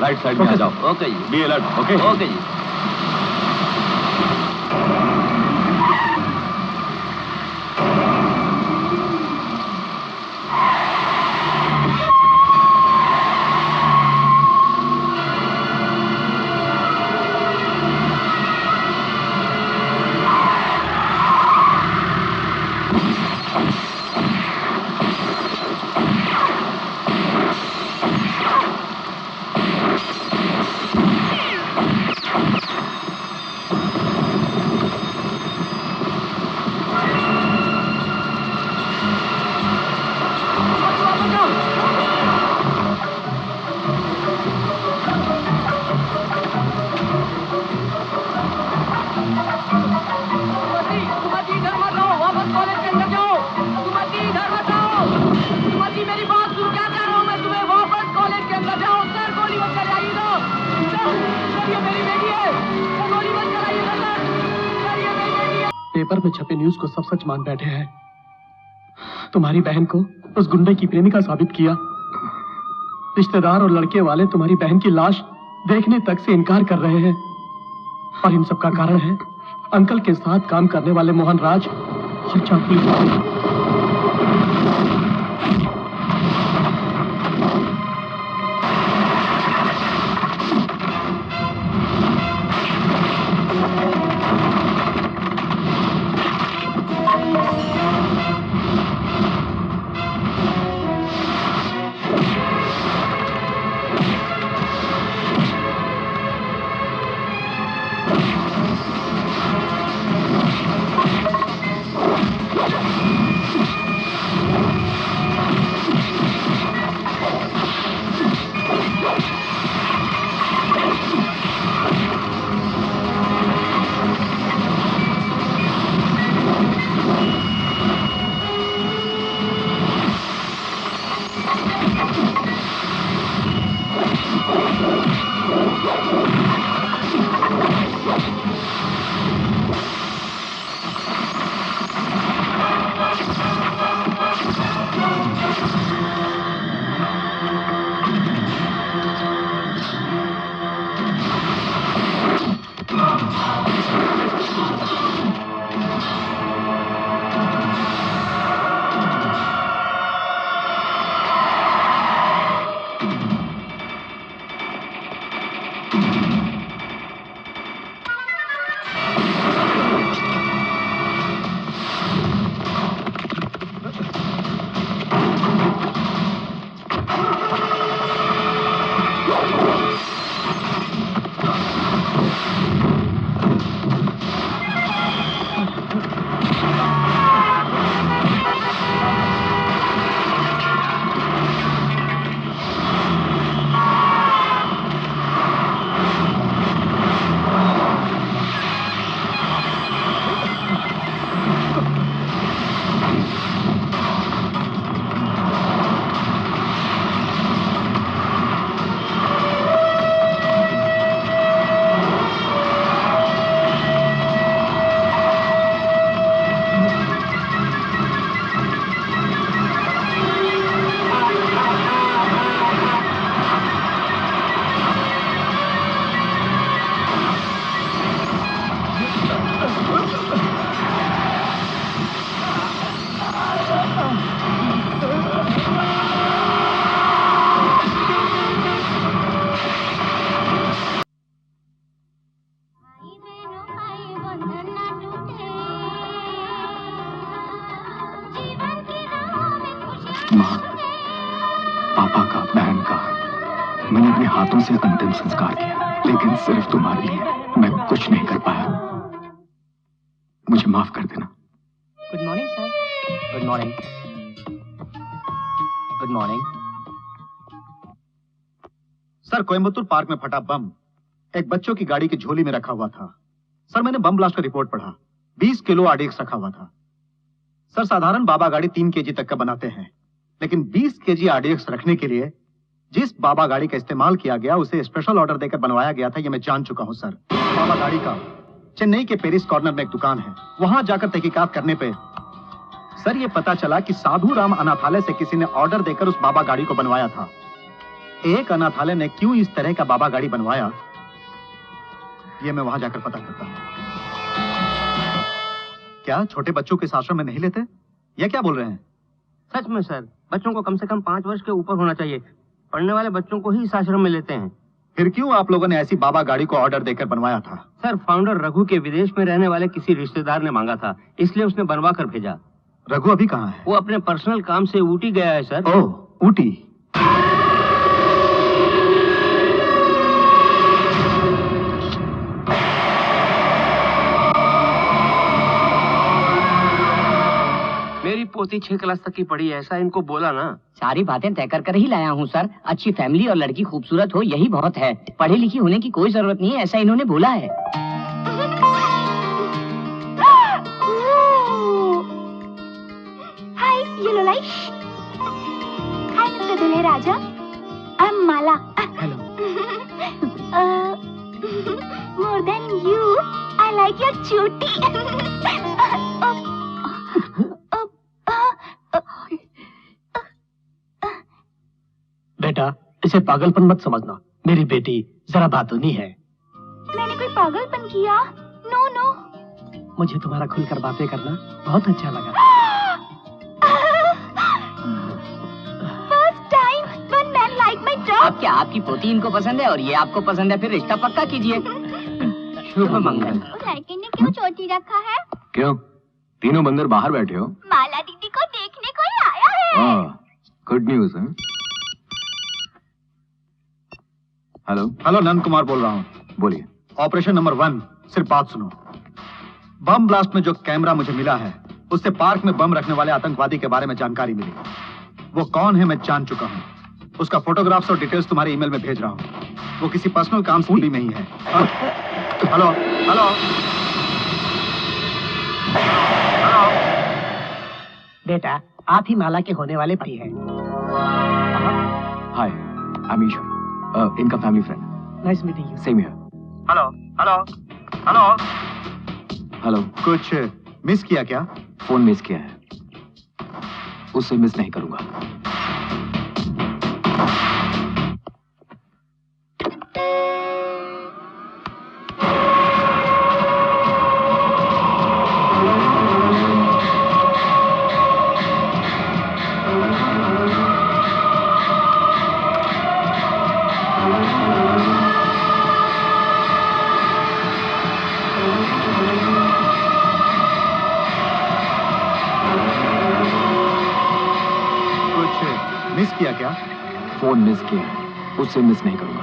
राइट साइड में आ जाओ। ओके जी। Be alert. ओके ओके जी। पेपर में छपे न्यूज को सब सच मान बैठे हैं। तुम्हारी बहन को उस गुंडे की प्रेमिका साबित किया। रिश्तेदार और लड़के वाले तुम्हारी बहन की लाश देखने तक से इनकार कर रहे हैं। और इन सब का कारण है अंकल के साथ काम करने वाले मोहन राज और चार पुलिस वाले। माँ, पापा का, बहन का मैंने अपने हाथों से अंतिम संस्कार किया, लेकिन सिर्फ तुम्हारे लिए मैं कुछ नहीं कर पाया। मुझे माफ कर देना। Good morning sir. Good morning. Good morning. Sir, Coimbatore park में फटा बम एक बच्चों की गाड़ी की झोली में रखा हुआ था। सर, मैंने बम ब्लास्ट का रिपोर्ट पढ़ा। 20 किलो आरडीएक्स रखा हुआ था। सर, साधारण बाबा गाड़ी 3 केजी तक का बनाते हैं, लेकिन 20 केजी आरडीएक्स रखने के लिए जिस बाबा गाड़ी का इस्तेमाल किया गया उसे स्पेशल ऑर्डर देकर बनवाया गया था, यह मैं जान चुका हूं सर। बाबा गाड़ी का चेन्नई के पेरिस कॉर्नर में एक दुकान है, वहां जाकर तहकीकात करने पे सर ये पता चला कि साधु राम अनाथालय से किसी ने ऑर्डर देकर उस बाबा गाड़ी को बनवाया था। एक अनाथालय ने क्यों इस तरह का बाबा गाड़ी बनवाया, ये मैं वहां जाकर पता करता हूं। क्या छोटे बच्चों के इस आश्रम में नहीं लेते? ये क्या बोल रहे हैं? सच में सर, बच्चों को कम से कम 5 वर्ष के ऊपर होना चाहिए। पढ़ने वाले बच्चों को ही इस आश्रम में लेते हैं। फिर क्यों आप लोगों ने ऐसी बाबा गाड़ी को ऑर्डर देकर बनवाया था? सर, फाउंडर रघु के विदेश में रहने वाले किसी रिश्तेदार ने मांगा था, इसलिए उसने बनवा कर भेजा। रघु अभी कहाँ है? वो अपने पर्सनल काम से ऊटी गया है सर। ओह, ऊटी। मेरी पोती 6 क्लास तक की पढ़ी है, ऐसा इनको बोला ना। सारी बातें तय कर ही लाया हूँ सर। अच्छी फैमिली और लड़की खूबसूरत हो, यही बहुत है। पढ़ी लिखी होने की कोई जरूरत नहीं है, ऐसा इन्होंने बोला है। Hi yellow light. Hi mister दुल्हे राजा, I am Mala. Hello. More than you, I like your choti. बेटा, इसे पागलपन मत समझना। मेरी बेटी जरा बातूनी है। मैंने कोई पागलपन किया? No no. मुझे तुम्हारा खुलकर बातें करना बहुत अच्छा लगा। First time one man like my dog. अब क्या आपकी पोती इनको पसंद है और ये आपको पसंद है, फिर रिश्ता पक्का कीजिए। शुभ मंगल। उस लड़के ने क्यों चोटी रखा है? क्यों, तीनों बंदर बाहर बैठे हो? माला दीदी को देखने कोई आया है। गुड न्यूज है। हेलो। हेलो, नंद कुमार बोल रहा हूँ। बोलिए। ऑपरेशन नंबर 1, सिर्फ बात सुनो। बम ब्लास्ट में जो कैमरा मुझे मिला है, उससे पार्क में बम रखने वाले आतंकवादी के बारे में जानकारी मिली। वो कौन है मैं जान चुका हूँ। उसका फोटोग्राफ्स और डिटेल्स तुम्हारे ईमेल में भेज रहा हूँ। वो किसी पर्सनल काम से भी नहीं है। Hello hello hello. बेटा, आप ही माला के होने वाले भाई हैं। हाय, आई एम ईश्वर, इनका family friend. Nice meeting you. Same here. Hello hello hello. Hello. कुछ मिस किया क्या? फोन मिस किया है, उससे मिस नहीं करूंगा। मिस किया क्या? फोन मिस किया है, उससे मिस नहीं करूंगा।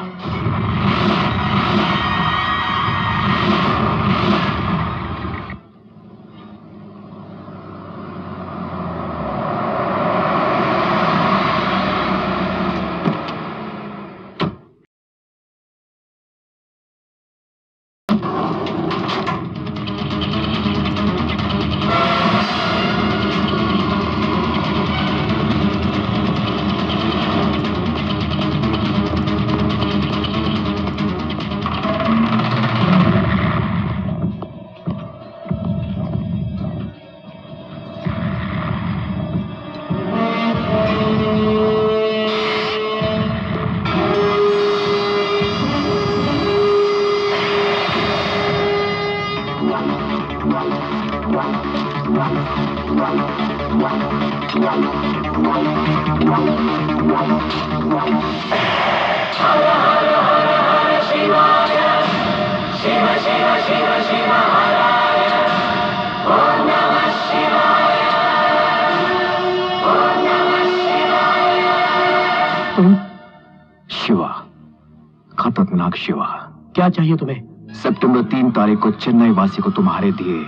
पद्मनाभ शिवा। क्या चाहिए तुम्हें? सितंबर 3 तारीख को चेन्नई वासी को तुम्हारे दिए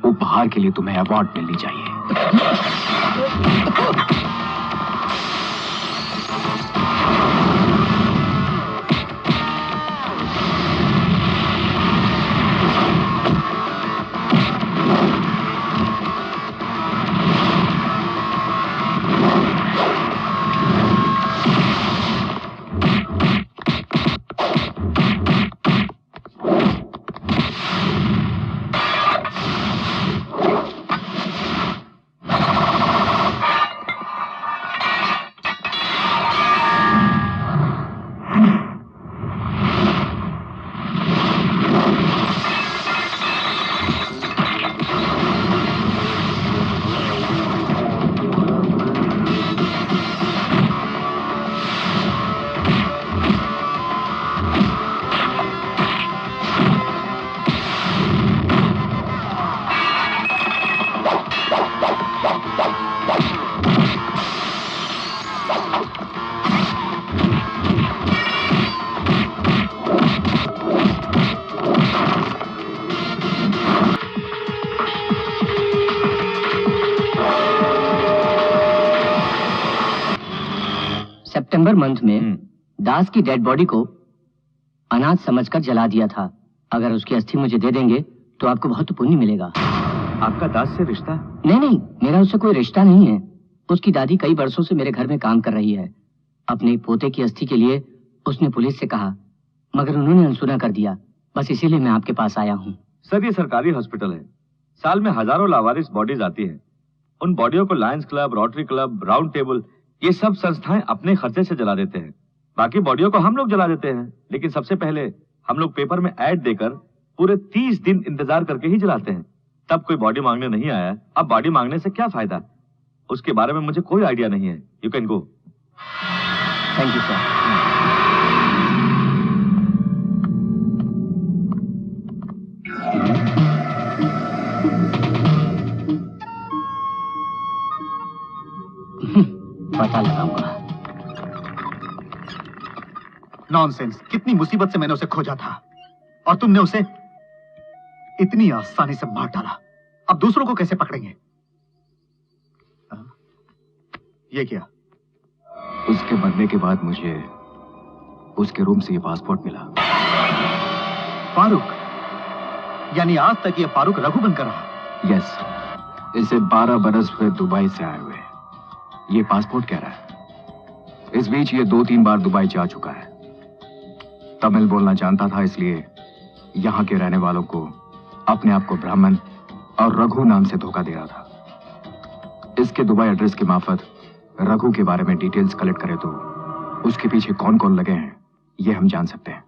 उपहार के लिए तुम्हें अवार्ड मिलनी चाहिए। सितंबर मंथ में दास की डेड बॉडी को अनाथ समझकर जला दिया था। अगर उसकी अस्थि मुझे दे देंगे तो आपको बहुत पुण्य मिलेगा। आपका दास से रिश्ता? नहीं, मेरा उससे कोई रिश्ता नहीं है। उसकी दादी कई वर्षों से मेरे घर में काम कर रही है। अपने पोते की अस्थि के लिए उसने पुलिस से कहा, मगर उन्होंने अनसुना कर दिया। बस इसीलिए मैं आपके पास आया हूँ। सर, ये सरकारी हॉस्पिटल है। साल में हजारों लावारिस बॉडीज आती है। उन बॉडियों को Lions club, rotary club, round table, ये सब संस्थाएं अपने खर्चे से जला देते हैं। बाकी बॉडियों को हम लोग जला देते हैं, लेकिन सबसे पहले हम लोग पेपर में ऐड देकर पूरे 30 दिन इंतजार करके ही जलाते हैं। तब कोई बॉडी मांगने नहीं आया। अब बॉडी मांगने से क्या फायदा? उसके बारे में मुझे कोई आइडिया नहीं है। You can go. Thank you sir. पता लगाऊंगा। नॉनसेंस! कितनी मुसीबत से मैंने उसे खोजा था और तुमने उसे इतनी आसानी से मार डाला। अब दूसरों को कैसे पकड़ेंगे? ये क्या? उसके मरने के बाद मुझे उसके रूम से ये पासपोर्ट मिला। फारूक? यानी आज तक ये फारूक रघु बनकर रहा? यस। इसे 12 बरस हुए दुबई से आए हुए। ये पासपोर्ट कह रहा है। इस बीच ये 2-3 बार दुबई जा चुका है। तमिल बोलना जानता था, इसलिए यहाँ के रहने वालों को अपने आप को ब्राह्मण और रघु नाम से धोखा दे रहा था। इसके दुबई एड्रेस के मार्फत रघु के बारे में डिटेल्स कलेक्ट करें तो उसके पीछे कौन कौन लगे हैं ये हम जान सकते हैं।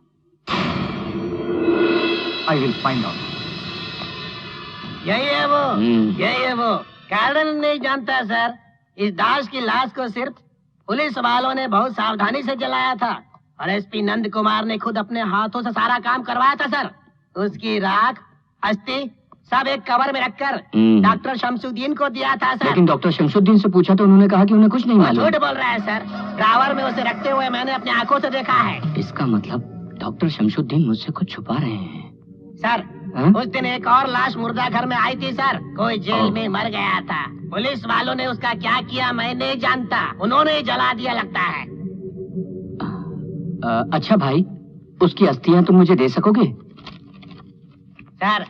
I will find out. यही है वो कारण नहीं जानता सर। इस दास की लाश को सिर्फ पुलिस वालों ने बहुत सावधानी से जलाया था और एसपी नंद कुमार ने खुद अपने हाथों से सारा काम करवाया था सर। उसकी राख, अस्थि सब एक कवर में रखकर डॉक्टर शमसुद्दीन को दिया था सर। लेकिन डॉक्टर शमसुद्दीन से पूछा तो उन्होंने कहा कि उन्हें कुछ नहीं मालूम। झूठ बोल रहा है सर। ड्रावर में उसे रखते हुए मैंने अपनी आंखों से देखा है। इसका मतलब डॉक्टर शमसुद्दीन मुझसे कुछ छुपा रहे हैं। सर, उस दिन एक और लाश मुर्दा घर में आई थी सर। कोई जेल में मर गया था। पुलिस वालों ने उसका क्या किया मैं नहीं जानता। उन्होंने जला दिया लगता है। अच्छा भाई, उसकी अस्थियां तुम मुझे दे सकोगे? सर,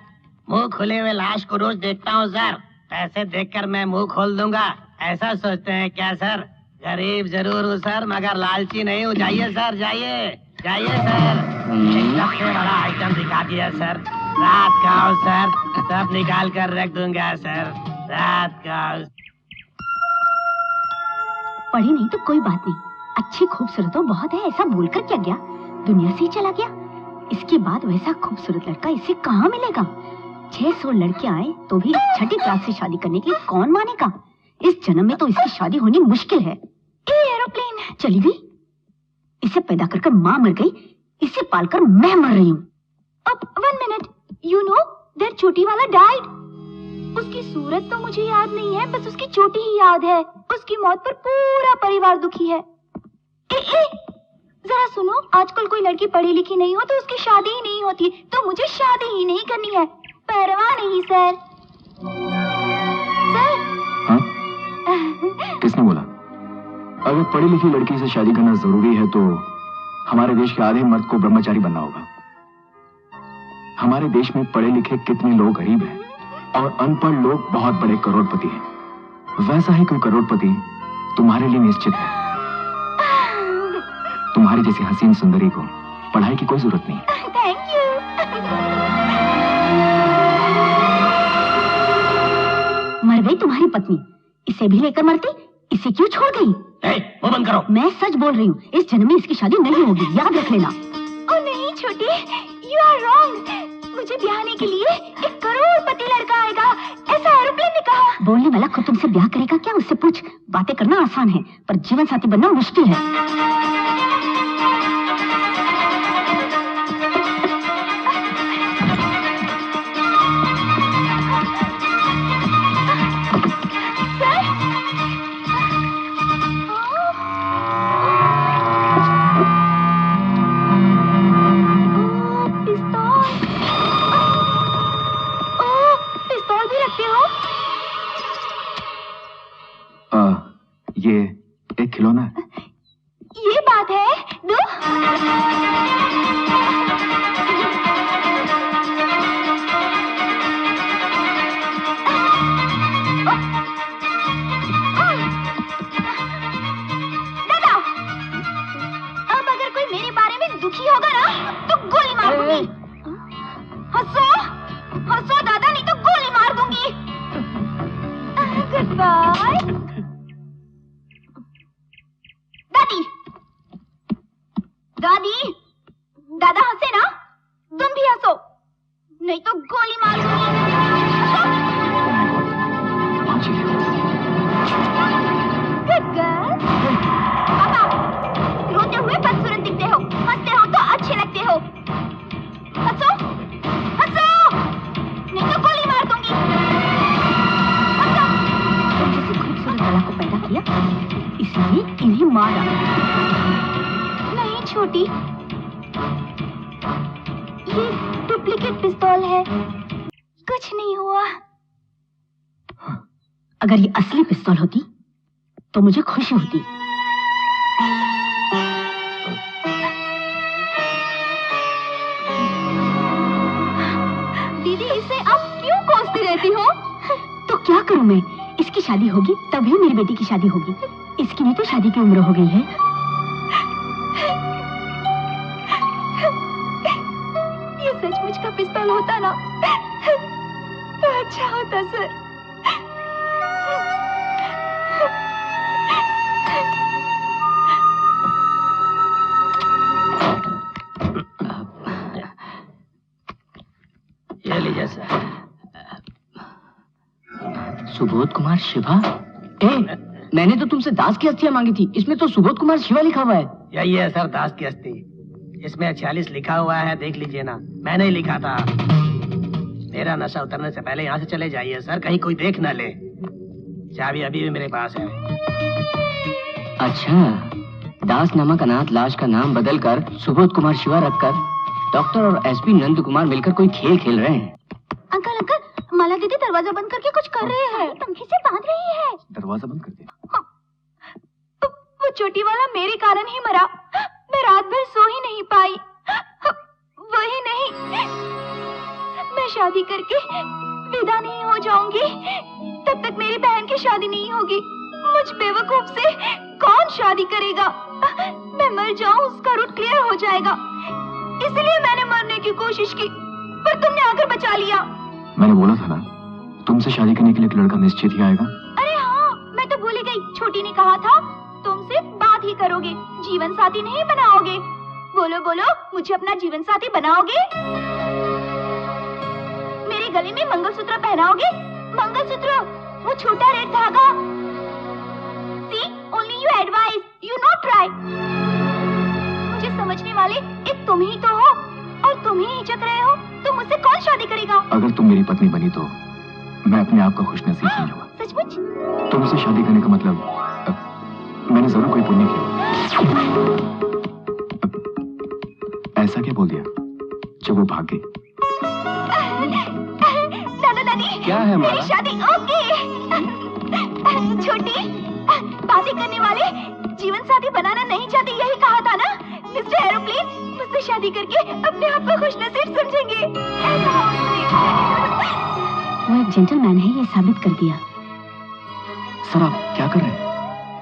मुंह खुले हुए लाश को रोज देखता हूँ सर। पैसे देखकर मैं मुंह खोल दूंगा, ऐसा सोचते हैं क्या सर? गरीब जरूर हूँ सर, मगर लालची नहीं हूँ। जाइए सर, जाइए सर। एक सबसे बड़ा आइटम दिखा दिया सर। रात का आओ सर, सब निकाल कर रख दूंगा सर। रात का आओ। पढ़ी नहीं तो कोई बात नहीं। अच्छी खूबसूरत तो बहुत है, ऐसा बोलकर क्या गया? दुनिया से ही चला गया। इसके बाद वैसा खूबसूरत लड़का इसे कहाँ मिलेगा? 600 लड़के आए तो भी 6ठी क्लास से शादी करने के लिए कौन मानेगा? इस जन्म में तो इसकी शादी होनी मुश्किल है। एरोप्लेन चली गई, इसे पैदा कर माँ मर गई, इसे पालकर मैं मर रही हूँ। अब 1 मिनट, यू नो दैट चोटी वाला डाइड। उसकी सूरत तो मुझे याद नहीं है, बस उसकी चोटी ही याद है। उसकी मौत पर पूरा परिवार दुखी है। जरा सुनो, आजकल कोई लड़की पढ़ी लिखी नहीं हो तो उसकी शादी ही नहीं होती, तो मुझे शादी ही नहीं करनी है। परवाह नहीं सर। सर। हाँ? किसने बोला? अगर पढ़ी लिखी लड़की से शादी करना जरूरी है तो हमारे देश के आधे मर्द को ब्रह्मचारी बनना होगा। हमारे देश में पढ़े लिखे कितने लोग गरीब हैं और अनपढ़ लोग बहुत बड़े करोड़पति हैं। वैसा ही कोई करोड़पति तुम्हारे लिए निश्चित है। तुम्हारी जैसी हसीन सुंदरी को पढ़ाई की कोई जरूरत नहीं। Thank you. मर गई तुम्हारी पत्नी, इसे भी लेकर मरती, इसे क्यों छोड़ गई? वो बंद करो। मैं सच बोल रही हूँ, इस जन्म में इसकी शादी नहीं होगी, याद रख लेना। ओ नहीं छोटी, यू आर रॉन्ग। मुझे ब्याहने के लिए एक करोड़पति लड़का आएगा, ऐसा एरोप्लेन ने कहा। बोलने वाला खुद तुमसे ब्याह करेगा क्या? उससे पूछ। बातें करना आसान है पर जीवन साथी बनना मुश्किल है। ये एक खिलौना है। ये बात है, दो। दादा, अब अगर कोई मेरे बारे में दुखी होगा ना तो गोली मार दूंगी। हंसो, हंसो दादा, नहीं तो गोली मार दूंगी। Goodbye. दादी, दादा हंसे ना, तुम भी हंसो, नहीं तो गोली मार दूंगी। Good girl. पापा, रोते हुए बदसूरत दिखते हो, हंसते हो तो अच्छे लगते हो। हंसो, हंसो, नहीं तो गोली मार दूंगी। हंसो। जैसे खूबसूरत कला को पैदा किया, इसलिए इन्हें मारा। छोटी, ये डुप्लीकेट पिस्तौल है, कुछ नहीं हुआ। अगर ये असली पिस्तौल होती तो मुझे खुशी होती। दीदी, इसे आप क्यों कोसती रहती हो? तो क्या करूं मैं? इसकी शादी होगी तभी मेरी बेटी की शादी होगी। इसकी भी तो शादी की उम्र हो गई है। सचमुच का पिस्तौल होता ना तो अच्छा होता सर। ये लीजिए सर। सुबोध कुमार शिवा? मैंने तो तुमसे दास की अस्थियां मांगी थी, इसमें तो सुबोध कुमार शिवा लिखा हुआ है। यही है सर, दास की अस्थि। इसमें 46 लिखा हुआ है, देख लीजिए ना, मैंने ही लिखा था। मेरा नशा उतरने से पहले यहाँ से चले जाइए सर, कहीं कोई देख न ले। चाबी अभी भी मेरे पास है। अच्छा, दास नामक अनाथ लाश का नाम बदलकर सुबोध कुमार शिवा रखकर डॉक्टर और एसपी नंद कुमार मिलकर कोई खेल खेल रहे हैं। अंकल, अंकल, माला दीदी दरवाजा बंद करके कुछ कर रहे हैं, पंखे से बांध रही है। दरवाजा बंद कर दे। वो चोटी वाला मेरे कारण ही मरा, मैं रात भर सो ही नहीं पाई। वही नहीं, मैं शादी करके विदा नहीं हो जाऊंगी तब तक मेरी बहन की शादी नहीं होगी। मुझ बेवकूफ से कौन शादी करेगा? मैं मर जाऊं, उसका रूट क्लियर हो जाएगा। इसलिए मैंने मरने की कोशिश की, पर तुमने आकर बचा लिया। मैंने बोला था ना, तुमसे शादी करने के लिए एक लड़का निश्चित ही आएगा। अरे हाँ, मैं तो भूल ही गई। छोटी ने कहा था तुम सिर्फ बात ही करोगे, जीवन साथी नहीं बनाओगे। बोलो बोलो, मुझे अपना जीवन साथी बनाओगे? मेरे गले में मंगलसूत्र पहनाओगे? मंगलसूत्र, वो छोटा रेड धागा। See, only you advise, you not try। मुझे समझने वाले एक तुम ही तो हो, और तुम ही हिचक रहे हो, तो मुझसे कौन शादी करेगा? अगर तुम मेरी पत्नी बनी तो मैं अपने आप को खुशनसीब समझूंगा। सचमुच? तुमसे शादी करने का मतलब मैंने जरूर कोई पुण्य किया। ऐसा क्या बोल दिया जब वो भाग गई? नाना नानी, क्या है माला? मेरी शादी ओके। छोटी बातें करने वाले जीवन साथी बनाना नहीं चाहते, यही कहा था ना मिस्टर एरोप्लेन? मुझसे शादी करके अपने आप को खुशनसीब समझेंगे। वो एक जेंटलमैन है, ये साबित कर दिया। सर आप क्या कर रहे हैं?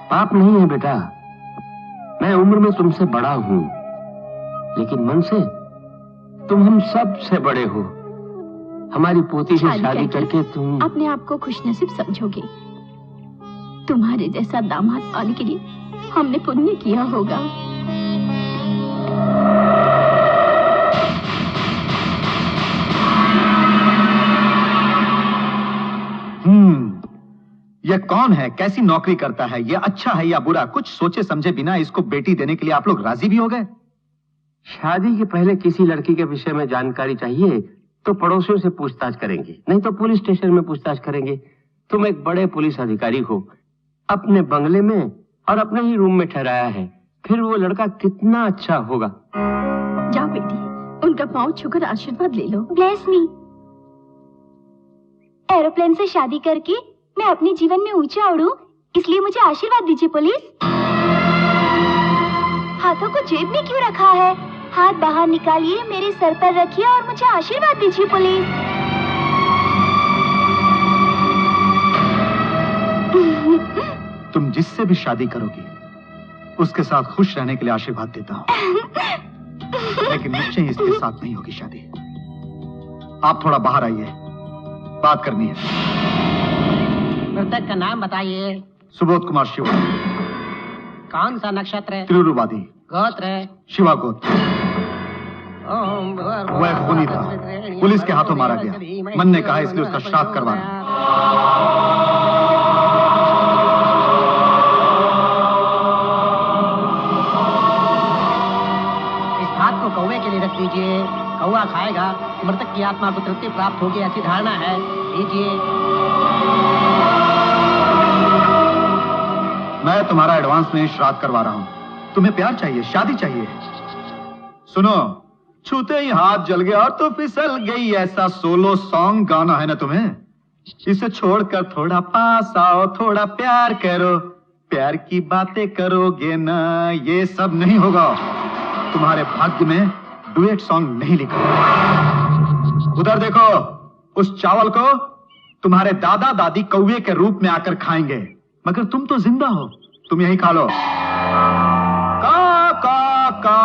पाप नहीं है बेटा, मैं उम्र में तुमसे बड़ा हूँ, लेकिन मन से तुम हम सब से बड़े हो। हमारी पोती से शादी करके तुम अपने आप को खुशनसीब समझोगे। तुम्हारे जैसा दामाद पाने के लिए हमने पुण्य किया होगा। यह कौन है, कैसी नौकरी करता है, यह अच्छा है या बुरा, कुछ सोचे समझे बिना इसको बेटी देने के लिए आप लोग राजी भी हो गए? शादी के पहले किसी लड़की के विषय में जानकारी चाहिए तो पड़ोसियों से पूछताछ करेंगे, नहीं तो पुलिस स्टेशन में पूछताछ करेंगे। तुम एक बड़े पुलिस अधिकारी हो, अपने बंगले में और अपने ही रूम में ठहराया है, फिर वो लड़का कितना अच्छा होगा। जाओ बेटी, उनका पांव छूकर आशीर्वाद ले लो। Bless me. एरोप्लेन से शादी करके मैं अपने जीवन में ऊंचा उड़ूं, इसलिए मुझे आशीर्वाद दीजिए पुलिस। हाथों को जेब में क्यों रखा है? हाथ बाहर निकालिए, मेरे सर पर रखिए और मुझे आशीर्वाद दीजिए पुलिस। तुम जिससे भी शादी करोगी उसके साथ खुश रहने के लिए आशीर्वाद देता हूँ, लेकिन निश्चय इसके साथ नहीं होगी शादी। आप थोड़ा बाहर आइए, बात करनी है। मृतक का नाम बताइए। सुबोध कुमार शिवा। कौन सा नक्षत्र? त्रिरुवादी। गोत्र? शिवा गोत्र। वह खूनी था, पुलिस के हाथों मारा गया। मन ने कहा इसलिए उसका श्राद्ध करवाना। इस भात को कौवे के लिए रख दीजिए, कौवा खाएगा, मृतक की आत्मा को तृप्ति प्राप्त होगी, ऐसी धारणा है। लीजिए। मैं तुम्हारा एडवांस में श्राद्ध करवा रहा हूं। तुम्हें प्यार चाहिए, शादी चाहिए। सुनो, छूते ही हाथ जल गया और तो फिसल गई, ऐसा सोलो सॉन्ग गाना है ना तुम्हें। इसे छोड़कर थोड़ा पास आओ, थोड़ा प्यार करो, प्यार की बातें करोगे ना, ये सब नहीं होगा। तुम्हारे भाग्य में डुएट सॉन्ग नहीं लिखा। उधर देखो, उस चावल को तुम्हारे दादा दादी कौवे के रूप में आकर खाएंगे, मगर तुम तो जिंदा हो, तुम यही खा लो। का का का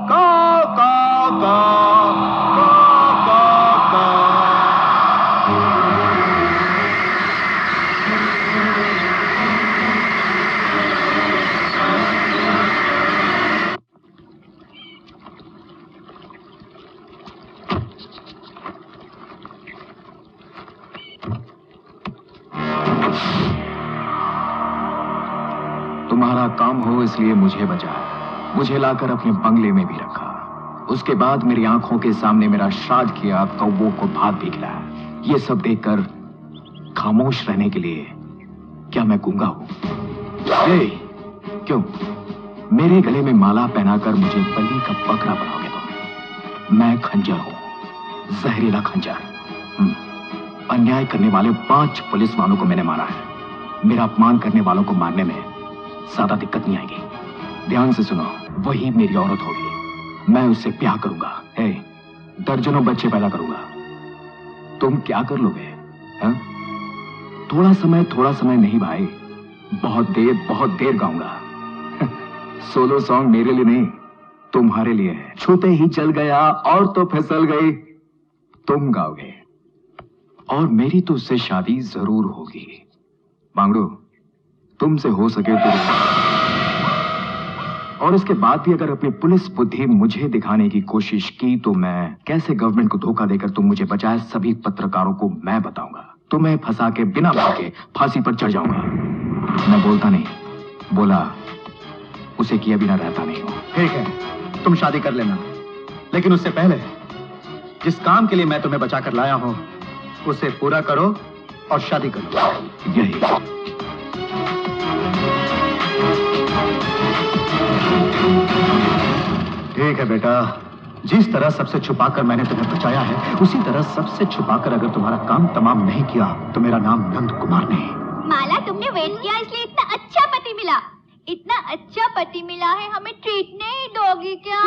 का का का का का का। तुम्हारा काम हो इसलिए मुझे बचाया, मुझे लाकर अपने बंगले में भी रखा, उसके बाद मेरी आंखों के सामने मेरा श्राद्ध किया, कौवों को भात भी खिलाया। ये सब देखकर खामोश रहने के लिए क्या मैं गूंगा हूं? क्यों मेरे गले में माला पहनाकर मुझे बलि का बकरा बनाओगे तुम? मैं खंजर हूं, जहरीला खंजर। अन्याय करने वाले 5 पुलिस वालों को मैंने मारा है। मेरा अपमान करने वालों को मारने में ज्यादा दिक्कत नहीं आएगी। ध्यान से सुनो, वही मेरी औरत होगी, मैं उससे ब्याह करूंगा, दर्जनों बच्चे पैदा करूंगा। तुम क्या कर लोगे? थोड़ा समय नहीं भाई, बहुत देर गाऊंगा। सोलो सॉन्ग मेरे लिए नहीं, तुम्हारे लिए है। छूते ही जल गया और तो फिसल गई, तुम गाओगे और मेरी तो उससे शादी जरूर होगी। मांगड़ू, तुमसे हो सके तो, और इसके बाद भी अगर अपनी पुलिस बुद्धि मुझे दिखाने की कोशिश की तो मैं कैसे गवर्नमेंट को धोखा देकर तुम मुझे बचाए सभी पत्रकारों को मैं बताऊंगा। तुम्हें फंसा के बिना भागे फांसी पर चढ़ जाऊंगा। मैं बोलता नहीं, बोला उसे किए बिना रहता नहीं हूं। ठीक है, तुम शादी कर लेना, लेकिन उससे पहले जिस काम के लिए मैं तुम्हें बचाकर लाया हूं उसे पूरा करो और शादी करो। यही ठीक है बेटा, जिस तरह सबसे छुपाकर मैंने तुम्हें बचाया है, उसी तरह सबसे छुपाकर अगर तुम्हारा काम तमाम नहीं किया तो मेरा नाम नंद कुमार नहीं। माला, तुमने वेट किया इसलिए इतना अच्छा पति मिला। इतना अच्छा पति मिला है, हमें ट्रीट नहीं दोगी क्या?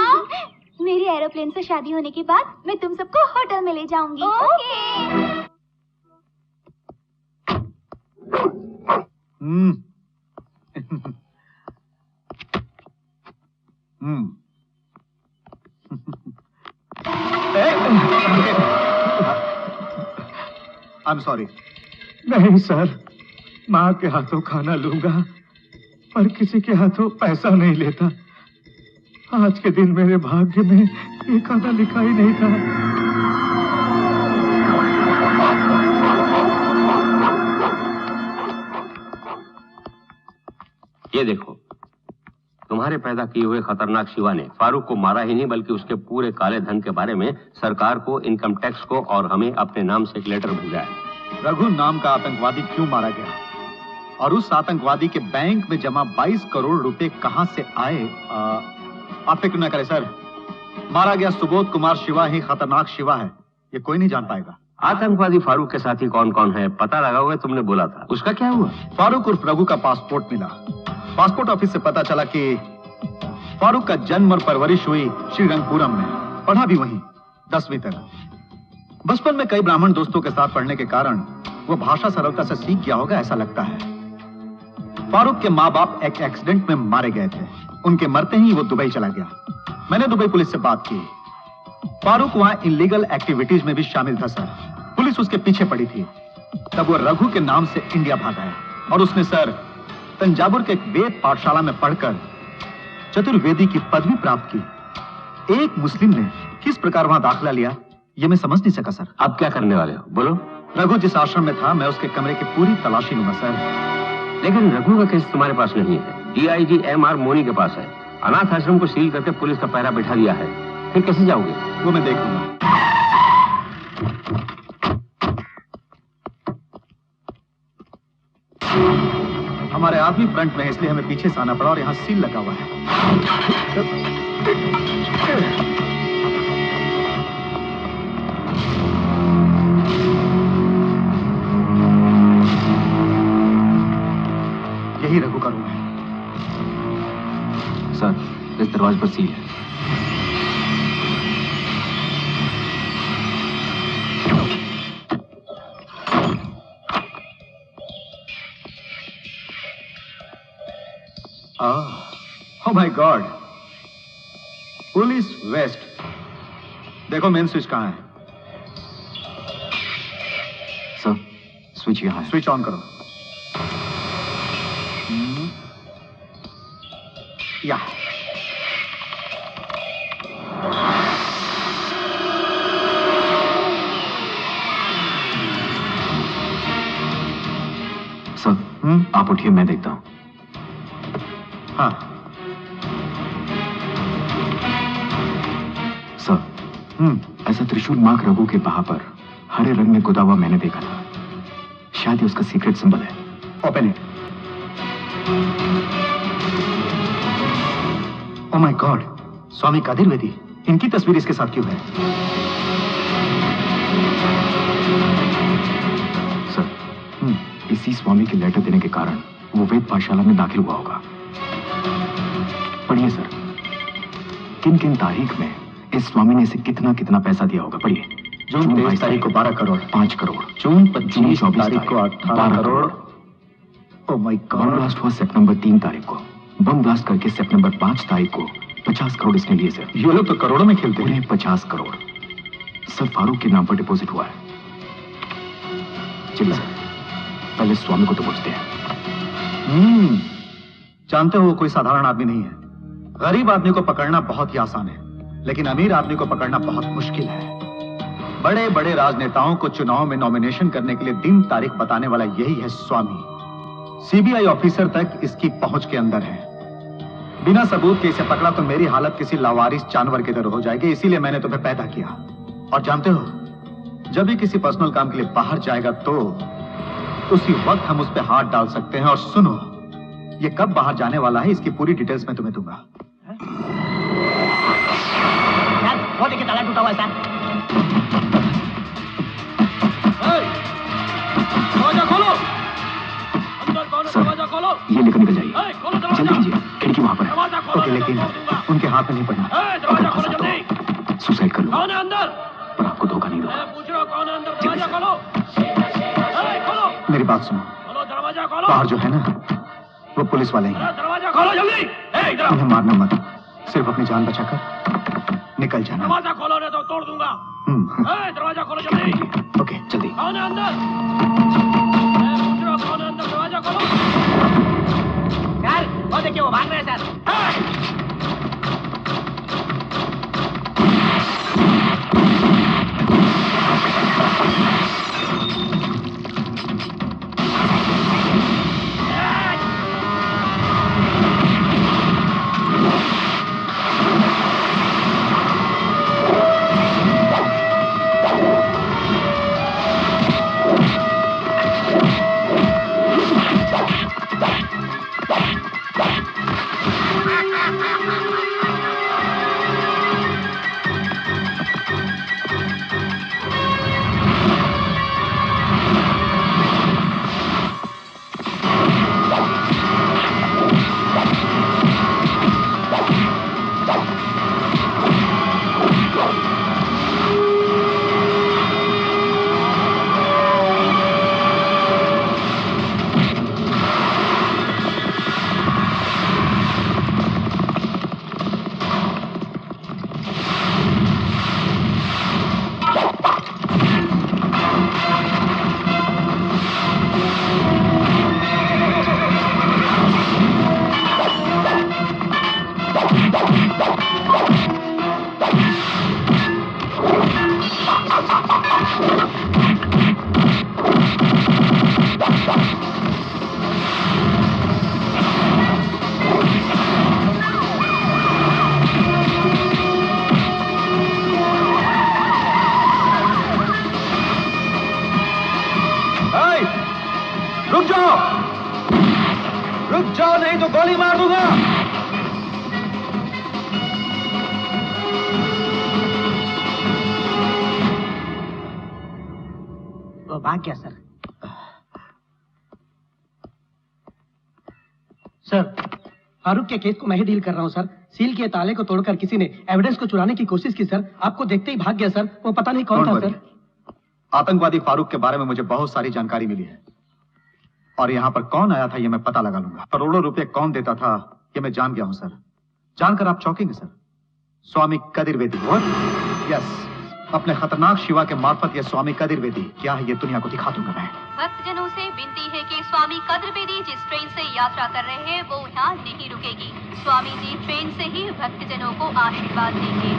मेरी एरोप्लेन से शादी होने के बाद मैं तुम सबको होटल में ले जाऊंगी। ओके। I am sorry. नहीं सर, माँ के हाथों खाना लूंगा पर किसी के हाथों पैसा नहीं लेता। आज के दिन मेरे भाग्य में ये खाना लिखा ही नहीं था। ये देखो, तुम्हारे पैदा किए हुए खतरनाक शिवा ने फारूक को मारा ही नहीं बल्कि उसके पूरे काले धन के बारे में सरकार को, इनकम टैक्स को और हमें अपने नाम से एक लेटर भेजा है। रघु नाम का आतंकवादी क्यों मारा गया और उस आतंकवादी के बैंक में जमा 22 करोड़ रुपए कहां से आए? आप फिक्र न करें सर, मारा गया सुबोध कुमार शिवा ही खतरनाक शिवा है, ये कोई नहीं जान पाएगा। आतंकवादी फारूक के साथी कौन कौन है पता लगाओगे? तुमने बोला था, उसका क्या हुआ? फारूक उर्फ रघु का पासपोर्ट मिला। पासपोर्ट ऑफिस से पता चला कि फारूक का जन्म और परवरिश हुई श्रीरंगपुरम में, पढ़ा भी वहीं 10वीं तक। बचपन में कई ब्राह्मण दोस्तों के साथ पढ़ने के कारण वो भाषा सरलता से सीख गया होगा, ऐसा लगता है। फारूक के माँ बाप एक एक्सीडेंट में मारे गए थे, उनके मरते ही वो दुबई चला गया। मैंने दुबई पुलिस से बात की। फारूक वहां इलीगल एक्टिविटीज में भी शामिल था सर, पुलिस उसके पीछे पड़ी थी। तब वो रघु के नाम से इंडिया भागा है और उसने सर तंजावुर के एक वेद पाठशाला में पढ़कर चतुर्वेदी की पदवी प्राप्त की। एक मुस्लिम ने किस प्रकार वहां दाखिला लिया ये मैं समझ नहीं सका सर। अब क्या करने वाले हो बोलो? रघु जिस आश्रम में था मैं उसके कमरे की पूरी तलाशी लूंगा सर। लेकिन रघु का केस तुम्हारे पास नहीं है, DIG MR मोनी के पास है। अनाथ आश्रम को सील करके पुलिस का पहरा बिठा दिया है, फिर कैसे जाओगे? वो मैं देख लूंगा। हमारे आदमी फ्रंट में है इसलिए हमें पीछे से आना पड़ा और यहाँ सील लगा हुआ है। यही रघु का रूम है। सर, इस दरवाजे पर सील है। Oh my God! Police waste. देखो मेन स्विच कहाँ है? सर, स्विच यहाँ है। स्विच ऑन करो। या सर, आप उठिए, मैं देखता हूं। हाँ सर, ऐसा त्रिशूल मार्क रघु के बाह पर हरे रंग में गुदा हुआ मैंने देखा था। शायद ये उसका सीक्रेट सिंबल है। Open it. Oh my god, Swami Kadir Vedi, इनकी तस्वीर इसके साथ क्यों है? सर, इसी स्वामी के लेटर देने के कारण वो वेद पाठशाला में दाखिल हुआ होगा। पढ़िए सर, किन किन तारीख में इस स्वामी ने इसे कितना कितना पैसा दिया होगा। पढ़िए। जून 23 तारीख को 12 करोड़, 5 करोड़, जून 25 तारीख को 18 crore. Oh my bomb God. Blast हुआ सितंबर 3 तारीख को। बम ब्लास्ट करके सितंबर 5 तारीख को 50 करोड़ इसने लिए सर। ये लोग तो करोड़ों में खेलते हैं। 50 करोड़ सर फारूक के नाम पर डिपॉजिट हुआ है। चलिए सर, पहले स्वामी को तो पूछते हैं। जानते हो वो कोई साधारण आदमी नहीं है। गरीब आदमी को पकड़ना बहुत ही आसान है, लेकिन अमीर आदमी को पकड़ना बहुत मुश्किल है। बड़े बड़े राजनेताओं को चुनाव में नॉमिनेशन करने के लिए दिन तारीख बताने वाला यही है स्वामी। CBI ऑफिसर तक इसकी पहुंच के अंदर है। बिना सबूत के इसे पकड़ा तो मेरी हालत किसी लावारिस जानवर की तरह हो जाएगी, इसीलिए मैंने तुम्हें पैदा किया। और जानते हो, जब भी किसी पर्सनल काम के लिए बाहर जाएगा तो उसी वक्त हम उस पर हाथ डाल सकते हैं। और सुनो, ये कब बाहर जाने वाला है इसकी पूरी डिटेल्स मैं तुम्हें दूंगा। वो देखिए ताला टूटा हुआ है सर। दरवाजा खोलो, अंदर कौन है? दरवाजा खोलो। ये लेकर निकल जाइए, खोलो जल्दी दरवाजा। कीजिए, खिड़की वहां पर है। दरवाजा खोलो। ओके, लेकिन उनके हाथ में नहीं पड़ना। दरवाजा खोलो जल्दी। सुसाइड कर लूंगा कौन है अंदर? पर आपको धोखा नहीं दूंगा। मैं पूछ रहा हूँ कौन है अंदर? दरवाजा खोलो। खोलो। मेरी बात सुनो, खोलो दरवाजा खोलो। बाहर जो है ना वो पुलिस वाले हैं। दरवाजा खोलो जल्दी। इधर उन्हें मारना मत, सिर्फ अपनी जान बचाकर निकल जाना। दरवाजा खोलो नहीं तो तोड़ दूंगा। दरवाजा खोलो जल्दी। ओके, जल्दी। कौन है अंदर? मैं पूछ रहा हूँ कौन है अंदर? दरवाजा खोलो। सर वो देखिए वो भाग रहे हैं सर। रुक जाओ नहीं तो गोली मार दूंगा। वो भाग गया सर। सर फारूक के केस को मैं ही डील कर रहा हूँ सर। सील के ताले को तोड़कर किसी ने एविडेंस को चुराने की कोशिश की सर। आपको देखते ही भाग गया सर। वो पता नहीं कौन था सर। आतंकवादी फारूक के बारे में मुझे बहुत सारी जानकारी मिली है और यहाँ पर कौन आया था ये मैं पता लगा लूंगा। करोड़ों रुपए कौन देता था ये मैं जान गया हूँ सर। जानकर आप चौंकेंगे सर। स्वामी कदीर वेदी। यस, अपने खतरनाक शिवा के मार्फत ये स्वामी कदीर वेदी क्या है ये दुनिया को दिखा दूंगा मैं। भक्तजनों से विनती है कि स्वामी कदीर वेदी जिस ट्रेन से यात्रा कर रहे हैं वो यहाँ नहीं रुकेगी। स्वामी जी ट्रेन से ही भक्तजनों को आशीर्वाद देंगे।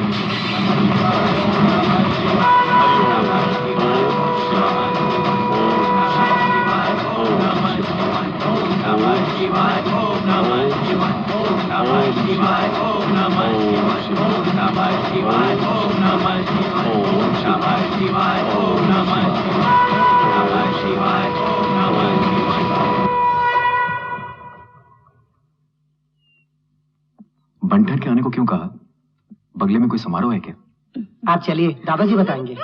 बंठन के आने को क्यों कहा? बगले में कोई समारोह है क्या? आप चलिए, दादाजी बताएंगे।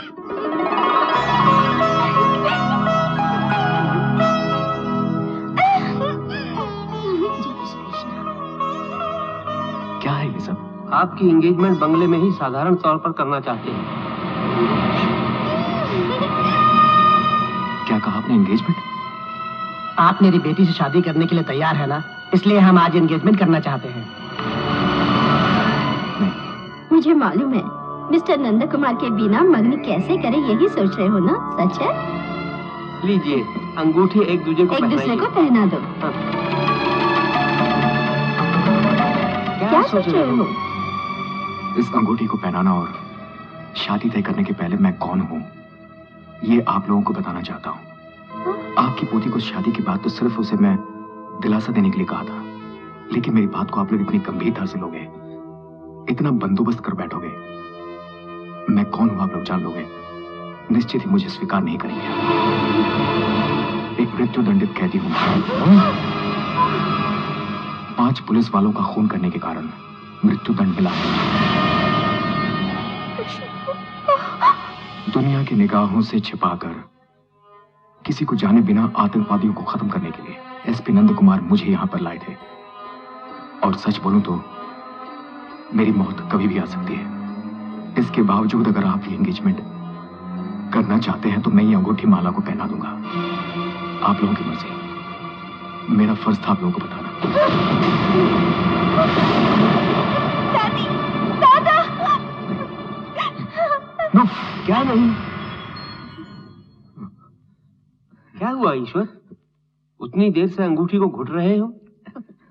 क्या है ये सब? आपकी एंगेजमेंट बंगले में ही साधारण तौर पर करना चाहते हैं। क्या कहा आपने? एंगेजमेंट? आप मेरी बेटी से शादी करने के लिए तैयार है ना, इसलिए हम आज एंगेजमेंट करना चाहते हैं। मुझे मालूम है मिस्टर नंद कुमार के बिना मंगनी कैसे करे यही सोच रहे हो ना, सच है? लीजिए अंगूठी एक दूसरे को पहना दो। क्या सोच रहे हो? इस अंगूठी को पहनाना और शादी तय करने के पहले मैं कौन हूँ ये आप लोगों को बताना चाहता हूँ। आपकी पोती को शादी के बाद तो सिर्फ उसे मैं दिलासा देने के लिए कहा था, लेकिन मेरी बात को आप लोग इतनी गंभीरता से लोगे, इतना बंदोबस्त कर बैठोगे। मैं कौन हूं आप लोग जान लोगे, निश्चित ही मुझे स्वीकार नहीं करेंगे। एक मृत्यु दंडित कैदी हूं। 5 पुलिस वालों का खून करने के कारण मृत्यु दंड मिला। दुनिया की निगाहों से छिपाकर किसी को जाने बिना आतंकवादियों को खत्म करने के लिए एसपी नंद कुमार मुझे यहां पर लाए थे। और सच बोलूं तो मेरी मौत कभी भी आ सकती है। इसके बावजूद अगर आप ये एंगेजमेंट करना चाहते हैं तो मैं ये अंगूठी माला को पहना दूंगा। आप लोगों की मर्जी। मेरा फर्ज था आप लोगों को बताना। दादी, दादा। नो, क्या नहीं? क्या हुआ ईश्वर? उतनी देर से अंगूठी को घुट रहे हो?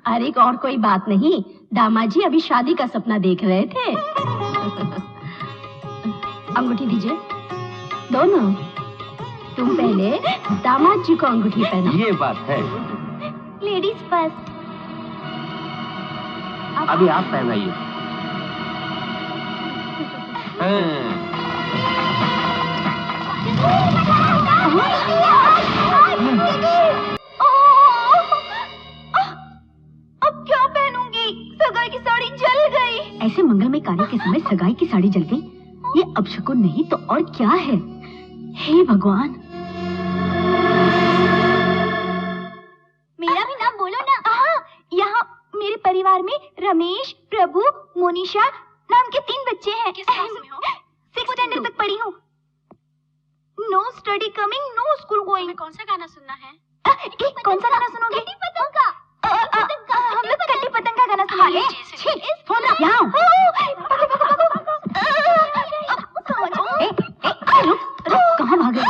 अरे और कोई बात नहीं, दामाद जी अभी शादी का सपना देख रहे थे। अंगूठी दीजिए। दोनों, तुम पहले दामाद जी को अंगूठी पहना। ये बात है। Ladies first. अभी आप पहनाइए। अब क्या पहनूंगी? सगाई की साड़ी जल गई। ऐसे मंगलमय कार्य के समय सगाई की साड़ी जल गई, ये अपशकुन नहीं तो और क्या है? हे भगवान। मेरा भी नाम बोलो ना। हाँ, यहाँ मेरे परिवार में रमेश, प्रभु, मोनिशा नाम के 3 बच्चे हैं। किस क्लास में हो? 6th स्टैंडर्ड तक पढ़ी हूँ। No study coming, no school going. कौन सा गाना सुनना है? कौन सा गाना सुनोगे? कटी पतंग का। हम लोग कटी पतंग का गाना सुनेंगे। कहाँ भागे?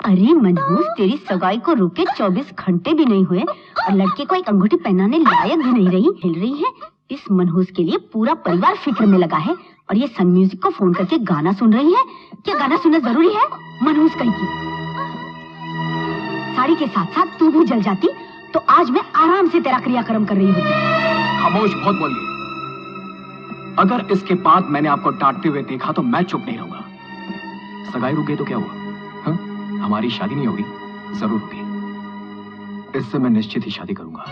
अरे मनहूस, तेरी सगाई को रुके 24 घंटे भी नहीं हुए और लड़के को एक अंगूठी पहनाने लायक भी नहीं रही, हिल रही है। इस मनहूस के लिए पूरा परिवार फिक्र में लगा है और ये सन म्यूजिक को फोन करके गाना सुन रही है। क्या गाना सुनना जरूरी है? मनहूस कहीं की। साड़ी के साथ साथ तू भी जल जाती तो आज मैं आराम से तेरा क्रियाक्रम कर रही होती। खामोश, बहुत बोलिए। अगर इसके बाद मैंने आपको डांटते हुए देखा तो मैं चुप नहीं रहूंगा। सगाई रुक गई तो क्या हुआ? हा? हमारी शादी नहीं होगी? जरूर होगी। इससे मैं निश्चित ही शादी करूंगा।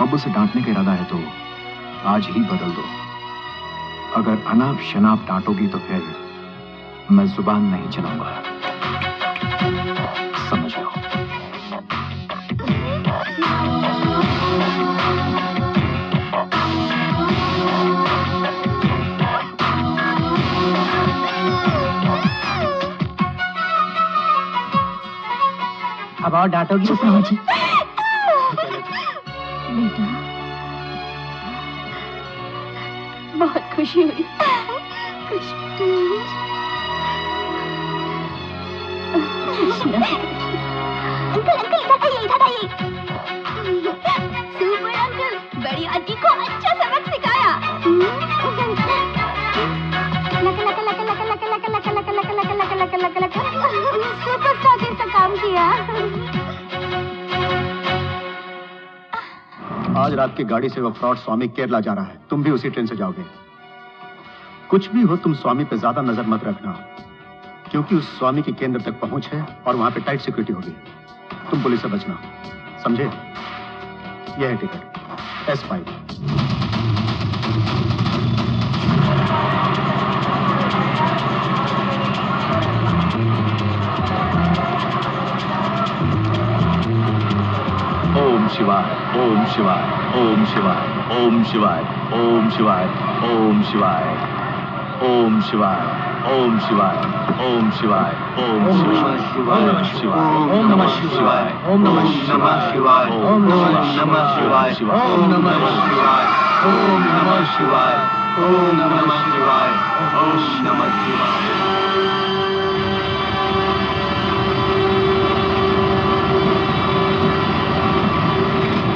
अब उसे डांटने का इरादा है तो आज ही बदल दो। अगर अनाप शनाप डांटोगी तो फिर मैं जुबान नहीं चलाऊंगा, समझ लो। अब और डांटोगी? चुप रहो जी। बेटा, बहुत खुशी हुई। अंकल अंकल इधर आइए। सुपर अंकल, बड़ी आंटी को अच्छा सबक सिखाया। सुपरस्टार जैसा काम किया। आज रात की गाड़ी से वो फ्रॉड स्वामी केरला जा रहा है। तुम भी उसी ट्रेन से जाओगे। कुछ भी हो, तुम स्वामी पे ज्यादा नजर मत रखना, क्योंकि उस स्वामी की केंद्र तक पहुंच है और वहां पे टाइट सिक्योरिटी होगी। तुम पुलिस से बचना, समझे? यह है टिकट S5। ओम शिवाय, ओम शिवाय, ओम शिवाय, ओम शिवाय, ओम शिवाय, ओम शिवाय, ओम शिवाय, ओम शिवाय, ओम शिवाय, ओम शिवाय, ओम शिवाय, ओम नमः शिवाय, ओम नमः शिवाय, ओम नमः शिवाय, ओम नमः शिवाय, ओम नमः शिवाय, ओम नमः शिवाय, ओम नमः शिवाय।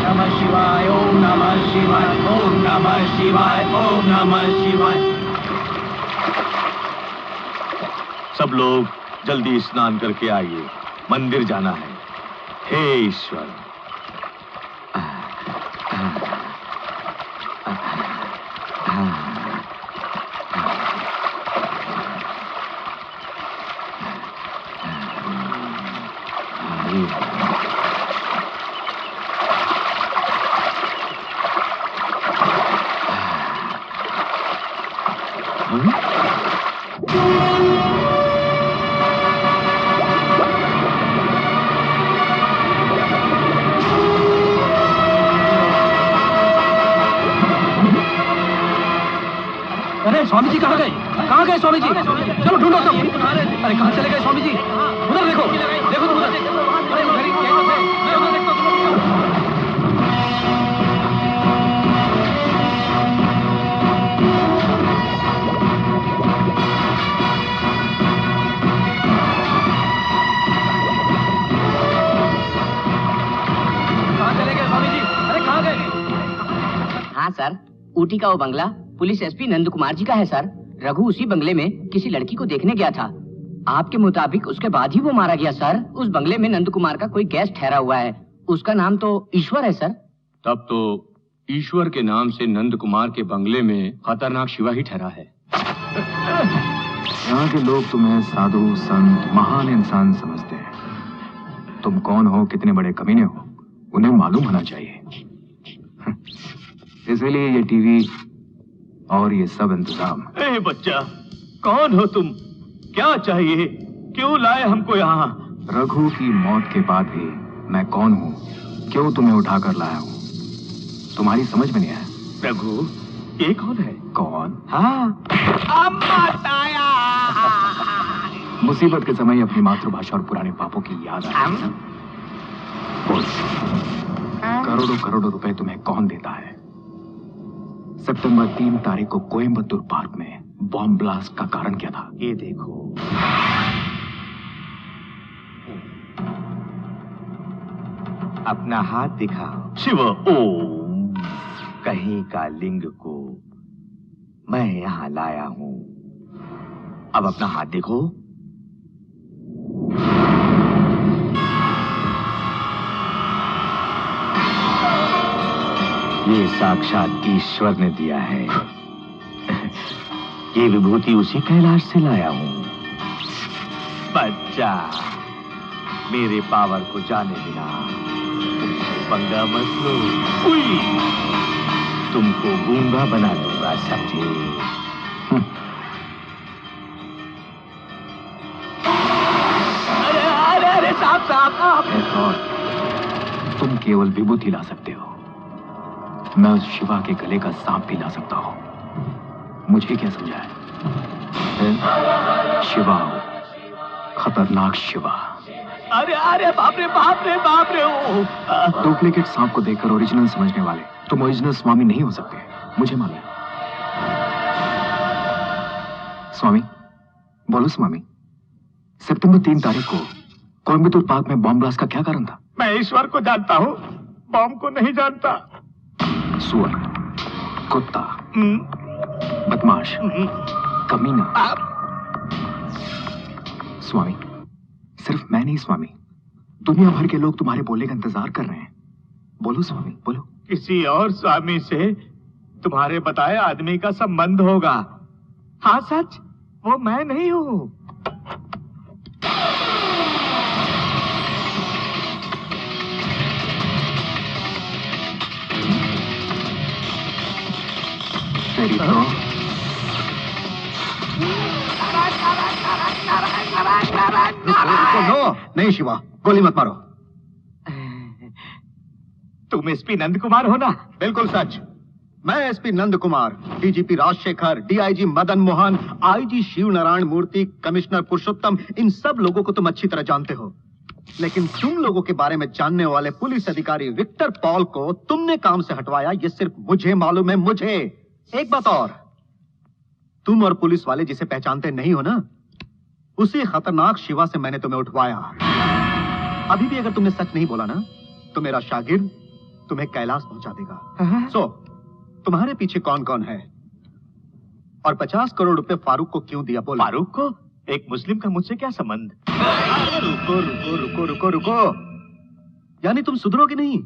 नमः शिवाय, ओम नमः शिवाय, ओम नमः शिवाय, ओम नमः शिवाय। सब लोग जल्दी स्नान करके आइए, मंदिर जाना है। हे ईश्वर। अरे स्वामी जी कहाँ गए? कहाँ गए स्वामी जी? चलो ढूंढो सब। अरे कहाँ चले गए स्वामी जी? उधर देखो, देखो तुम उधर। अरे उधर ही यहीं तो थे। मैं उधर देखता हूँ। कहाँ चले गए स्वामी जी? अरे कहाँ गए? हाँ सर, ऊटी का वो बंगला पुलिस एसपी नंद कुमार जी का है सर। रघु उसी बंगले में किसी लड़की को देखने गया था। आपके मुताबिक उसके बाद ही वो मारा गया सर। उस बंगले में नंद कुमार का कोई गेस्ट ठहरा हुआ है। उसका नाम तो ईश्वर है सर। तब तो ईश्वर के नाम से नंद कुमार के बंगले में खतरनाक शिवा ही ठहरा है। यहाँ के लोग तुम्हें साधु संत महान इंसान समझते हैं। तुम कौन हो, कितने बड़े कमीने हो, उन्हें मालूम होना चाहिए। इसलिए ये टीवी और ये सब इंतजाम। ए बच्चा, कौन हो तुम? क्या चाहिए? क्यों लाए हमको यहाँ? रघु की मौत के बाद भी मैं कौन हूँ, क्यों तुम्हें उठाकर लाया हूँ, तुम्हारी समझ में नहीं आया। रघु, ये कौन है? कौन? हाँ, मुसीबत के समय अपनी मातृभाषा और पुराने पापों की याद आती है। बोल, करोड़ों करोड़ों रुपए तुम्हें कौन देता है? सितंबर 3 तारीख को कोयम्बतूर पार्क में बॉम्ब ब्लास्ट का कारण क्या था? ये देखो। अपना हाथ दिखाओ। शिव ओम। कहीं का लिंग को मैं यहाँ लाया हूँ। अब अपना हाथ देखो। ये साक्षात ईश्वर ने दिया है। ये विभूति उसी कैलाश से लाया हूं। बच्चा, मेरे पावर को जाने बिना पंगा मत लो। उई, तुमको गूंगा बना दूंगा, समझे? अरे अरे साहब साहब, तुम केवल विभूति ला सकते हो, मैं उस शिवा के गले का सांप भी ला सकता हूं। मुझे क्या समझा है? शिवा हो, खतरनाक शिवा। अरे अरे बाप रे बाप रे बाप रे। ओ डुप्लीकेट सांप को देखकर ओरिजिनल समझने वाले तुम ओरिजिनल स्वामी नहीं हो सकते, मुझे मालूम। स्वामी, बोलो स्वामी, सितंबर 3 तारीख को कोयम्बतूर पार्क में बॉम्ब ब्लास्ट का क्या कारण था? मैं ईश्वर को जानता हूँ, बॉम्ब को नहीं जानता। सुअर, कुत्ता, बदमाश, कमीना। स्वामी, सिर्फ मैं नहीं स्वामी, दुनिया भर के लोग तुम्हारे बोलने का इंतजार कर रहे हैं। बोलो स्वामी, बोलो। किसी और स्वामी से तुम्हारे बताए आदमी का संबंध होगा। हाँ सच, वो मैं नहीं हूँ। तेरी तो नो, नहीं शिवा, गोली मत मारो। तुम एसपी नंद कुमार हो ना? बिल्कुल सच। मैं SP Nand Kumar, DGP Rajshekhar, DIG Madan Mohan, IG Shiv Narayan Murthy, commissioner Purushottam, इन सब लोगों को तुम अच्छी तरह जानते हो। लेकिन तुम लोगों के बारे में जानने वाले पुलिस अधिकारी विक्टर पॉल को तुमने काम से हटवाया, ये सिर्फ मुझे मालूम है, मुझे। एक बात और, तुम और पुलिस वाले जिसे पहचानते नहीं हो ना, उसी खतरनाक शिवा से मैंने तुम्हें उठवाया। अभी भी अगर तुमने सच नहीं बोला ना, तो मेरा शागिर्द तुम्हें कैलाश पहुंचा देगा। सो तुम्हारे पीछे कौन कौन है और 50 करोड़ रुपए फारूक को क्यों दिया? बोलो। फारूक को? एक मुस्लिम का मुझसे क्या संबंध? रुको रुको रुको रुको रुको, यानी तुम सुधरोगे नहीं?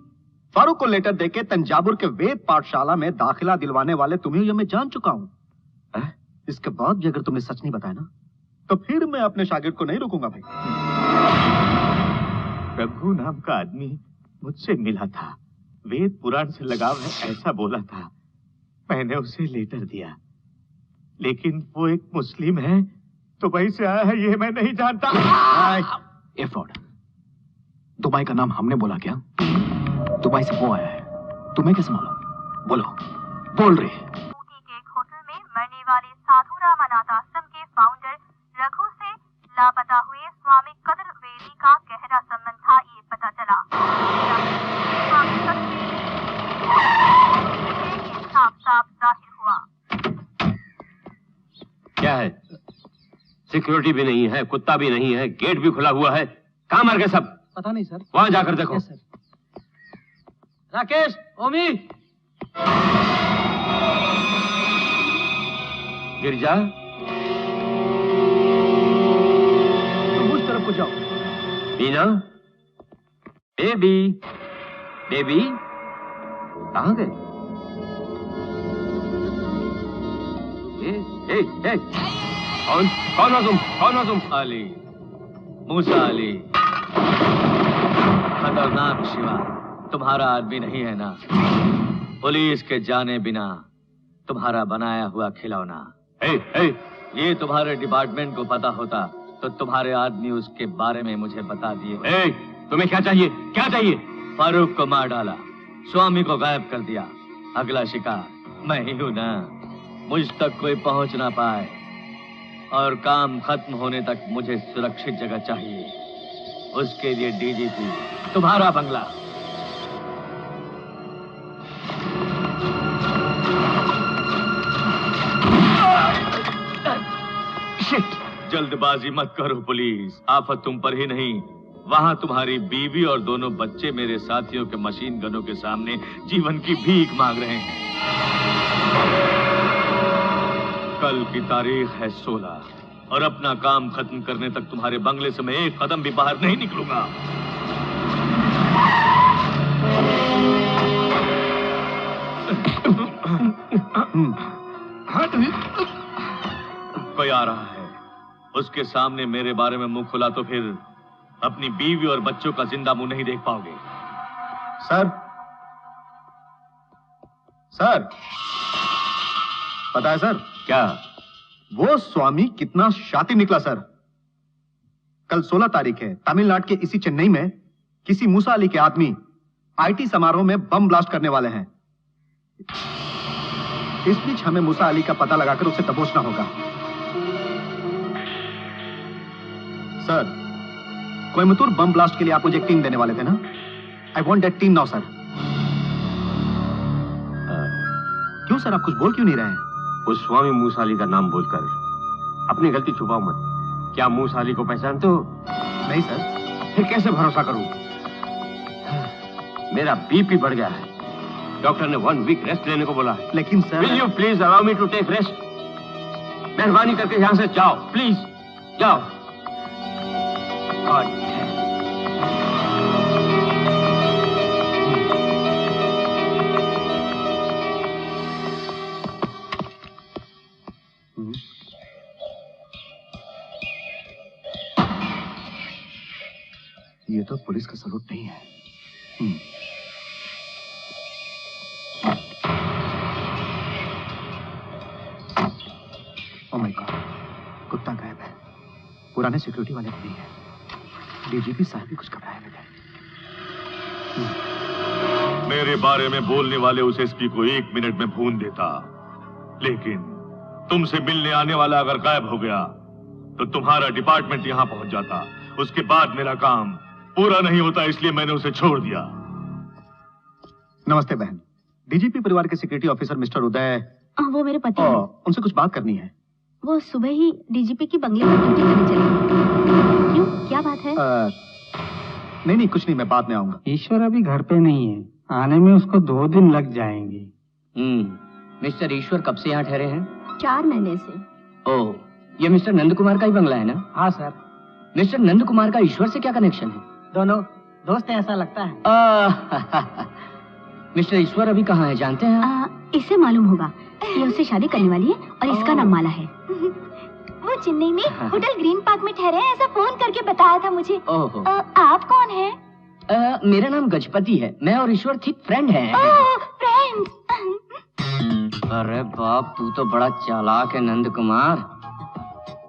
फारूक को लेटर देके तंजावुर के वेद पाठशाला में दाखिला दिलवाने वाले तुम्हें ये मैं जान चुका हूं। इसके बाद भी अगर तुमने सच नहीं बताया ना, तो फिर मैं अपने शागिर्द को नहीं रोकूंगा भाई। रघु नाम का आदमी मुझसे मिला था, वेद पुराण से लगाव है ऐसा बोला था। मैंने उसे लेटर दिया, लेकिन वो एक मुस्लिम है, दुबई से आया है, ये मैं नहीं जानता। एफर्ड, दुबई का नाम हमने बोला क्या? दुबई से वो आया है, तुम्हें कैसे मालूम? बोलो, बोल रही है। के एक होटल में मरने वाले साधु राम अनाथ आश्रम के फाउंडर रघु से लापता हुए स्वामी कद्र बेदी का गहरा संबंध था, ये पता चला। स्वामी कद्र बेदी साफ साफ जाहिर हुआ। क्या है? सिक्योरिटी भी नहीं है, कुत्ता भी नहीं है, गेट भी खुला हुआ है, कहाँ मर गए सब? पता नहीं सर। वहां जाकर देखो। राकेश, ओमी, गिरजा, तुम उस तरफ को जाओ। मीना, बेबी, बेबी, कहाँ गए? कौन हो तुम? कौन हो तुम? अली, मूसा अली, खतरनाक शिवा, तुम्हारा आदमी नहीं है ना? पुलिस के जाने बिना तुम्हारा बनाया हुआ खिलौना। ये तुम्हारे डिपार्टमेंट को पता होता तो तुम्हारे आदमी उसके बारे में मुझे बता दिए। तुम्हें क्या चाहिए? क्या चाहिए? फारूक को मार डाला, स्वामी को गायब कर दिया, अगला शिकार मैं ही हूं ना। मुझ तक कोई पहुंच ना पाए और काम खत्म होने तक मुझे सुरक्षित जगह चाहिए। उसके लिए डीजीपी तुम्हारा बंगला। जल्दबाजी मत करो पुलिस, आफत तुम पर ही नहीं, वहां तुम्हारी बीवी और दोनों बच्चे मेरे साथियों के मशीन गनों के सामने जीवन की भीख मांग रहे हैं। कल की तारीख है 16 और अपना काम खत्म करने तक तुम्हारे बंगले से मैं एक कदम भी बाहर नहीं निकलूंगा। कोई आ रहा है, उसके सामने मेरे बारे में मुंह खुला तो फिर अपनी बीवी और बच्चों का जिंदा मुंह नहीं देख पाओगे। सर, सर, पता है सर क्या? वो स्वामी कितना शातिर निकला सर। कल 16 तारीख है, तमिलनाडु के इसी चेन्नई में किसी मूसा अली के आदमी आईटी समारोह में बम ब्लास्ट करने वाले हैं। इस बीच हमें मूसा अली का पता लगाकर उसे दबोचना होगा। सर, कोयम्बतूर बम ब्लास्ट के लिए आप मुझे एक टीम देने वाले थे ना? I want that team now sir. क्यों सर, आप कुछ बोल क्यों नहीं रहे हैं? उस स्वामी मूसा अली का नाम बोलकर अपनी गलती छुपाओ मत। क्या मूसा अली को पहचानते हो? नहीं सर। फिर कैसे भरोसा करूं? मेरा बीपी बढ़ गया है, डॉक्टर ने 1 वीक रेस्ट लेने को बोला है। लेकिन sir, will you please allow me to take rest? मेहरबानी करके यहां से जाओ, प्लीज जाओ। गॉड ये तो पुलिस का सलूट नहीं है। ओह माय गॉड, कुत्ता गायब है, पुराने सिक्योरिटी वाले भी नहीं है, डीजीपी साहब भी कुछ घबराए हुए थे। मेरे बारे में बोलने वाले उस एसपी को 1 मिनट में भून देता, लेकिन तुमसे मिलने आने वाला अगर गायब हो गया तो तुम्हारा डिपार्टमेंट यहां पहुंच जाता। उसके बाद मेरा काम पूरा नहीं होता, इसलिए मैंने उसे छोड़ दिया। नमस्ते बहन, डीजीपी परिवार के सिक्योरिटी ऑफिसर मिस्टर उदय। वो मेरे पति हैं। उनसे कुछ बात करनी है। वो सुबह ही डीजीपी की बंगले पर ड्यूटी करने चले। क्यों, क्या बात है? नहीं, कुछ नहीं, मैं बाद में आऊंगा। ईश्वर अभी घर पे नहीं है, आने में उसको 2 दिन लग जाएंगे। मिस्टर ईश्वर कब से यहाँ ठहरे हैं? 4 महीने से। ओह, ये मिस्टर नंद कुमार का ही बंगला है ना? हाँ सर। मिस्टर नंद कुमार का ईश्वर से क्या कनेक्शन है? दोनों दोस्त हैं ऐसा लगता है। मिस्टर ईश्वर अभी कहाँ है जानते हैं? इससे मालूम होगा, ये उससे शादी करने वाली है और इसका नाम माला है। वो चेन्नई में होटल ग्रीन पार्क में ठहरे हैं, ऐसा फोन करके बताया था मुझे। आप कौन हैं? मेरा नाम गजपति है, मैं और ईश्वर थिक फ्रेंड हैं। फ्रेंड्स। अरे बाप, तू तो बड़ा चालाक है नंद कुमार।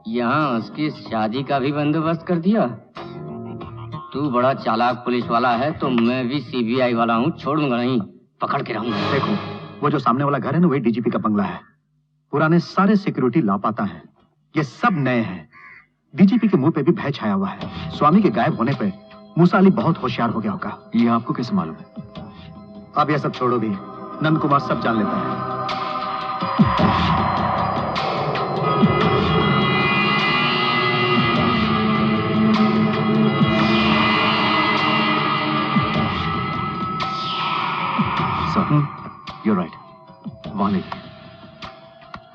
यहाँ उसकी शादी का भी बंदोबस्त कर दिया। तू बड़ा चालाक पुलिस वाला है तो मैं भी सीबीआई वाला हूँ, छोड़ूंगा नहीं, पकड़ के रहूंगा। देखो, वो जो सामने वाला घर है ना, वही डीजीपी का बंगला है। पुराने सारे सिक्योरिटी लापता हैं, ये सब नए हैं। डीजीपी के मुंह पे भी भय छाया हुआ है। स्वामी के गायब होने पे मूसा अली बहुत होशियार हो गया होगा। ये आपको कैसे मालूम है? अब ये सब छोड़ो भी, नंद कुमार सब जान लेता है। You're right. वहां देखिए,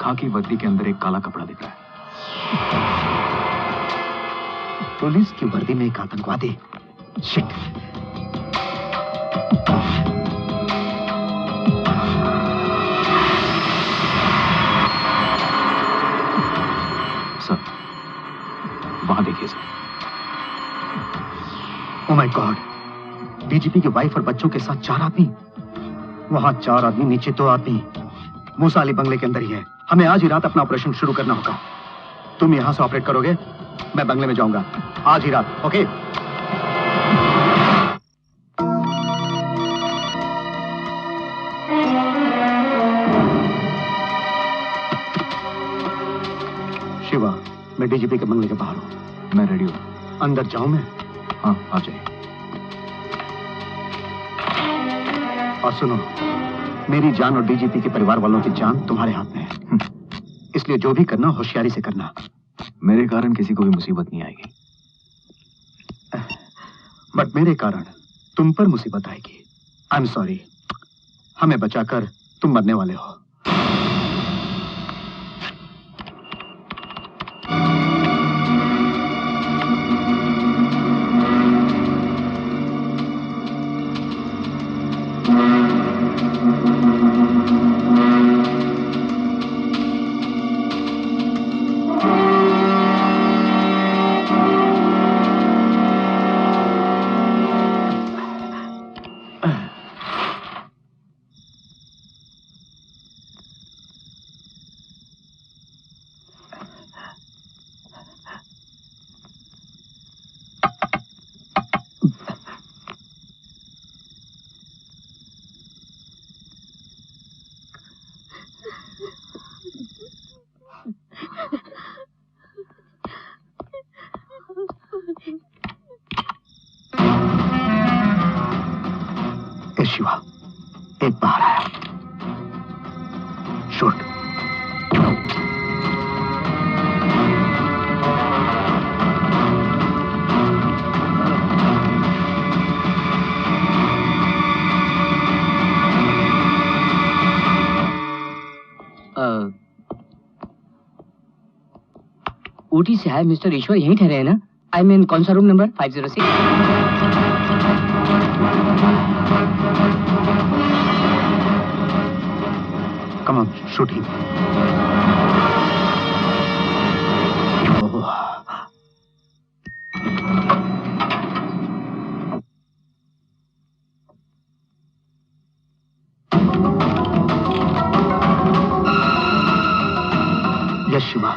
खाकी वर्दी के अंदर एक काला कपड़ा दिख रहा है। पुलिस की वर्दी में एक आतंकवादी। शिट। सर, वहां देखिए sir. Oh my God, DGP की वाइफ और बच्चों के साथ 4 आदमी। वहां 4 आदमी, नीचे 2 आदमी। मूसा अली बंगले के अंदर ही है। हमें आज ही रात अपना ऑपरेशन शुरू करना होगा। तुम यहां से ऑपरेट करोगे, मैं बंगले में जाऊंगा आज ही रात। ओके? शिवा, मैं डीजीपी के बंगले के बाहर हूं। मैं रेडी हूं। अंदर जाऊं मैं? हाँ, आ जाइए। और सुनो, मेरी जान और डीजीपी के परिवार वालों की जान तुम्हारे हाथ में है, इसलिए जो भी करना होशियारी से करना। मेरे कारण किसी को भी मुसीबत नहीं आएगी। बट मेरे कारण तुम पर मुसीबत आएगी। I am sorry. हमें बचाकर तुम मरने वाले हो। शिवा, एक बाहर आया। शूट। ऊटी से है मिस्टर ईश्वर, यहीं ठहरे हैं ना? आई मीन कौन सा room number? 506। Come on, shoot him. Yes, Shiva.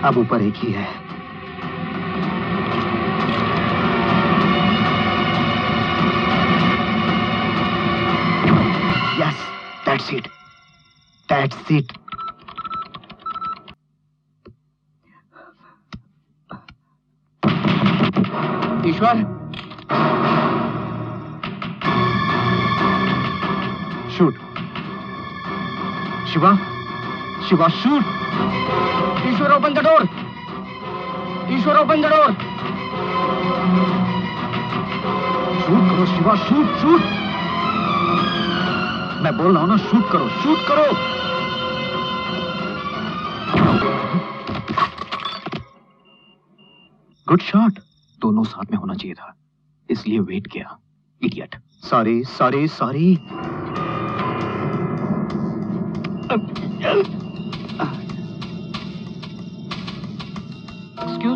अब ऊपर एक ही है। Yes, that's it. That's it. Ishwar, shoot. Shiva, Shiva, shoot. Ishwar, open the door. Ishwar, open the door. Shoot करो शिवा, शूट, शूट। मैं बोल रहा हूं ना, शूट करो, शूट करो। Good shot. दोनों साथ में होना चाहिए था, इसलिए वेट किया। Idiot. Sorry, sorry, sorry.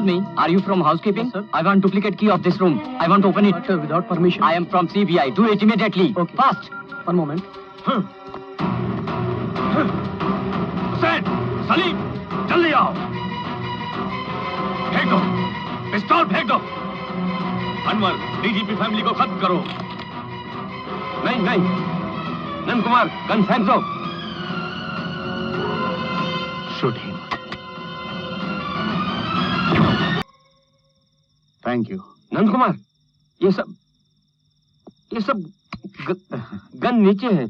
Excuse me, are you from housekeeping? Yes, sir. I want duplicate key of this room. I want to open it. Sir, without permission. I am from CBI. Do it immediately. Okay. Fast. One moment. Hussain, Salim, जल्दी आओ। फेंक दो, पिस्तौल फेंक दो। Anwar, DGP family को खत्म करो। नहीं नहीं, नंद कुमार, गन फेंक दो। Shoot him. Thank you. Nand Kumar, ये सब गन नीचे है,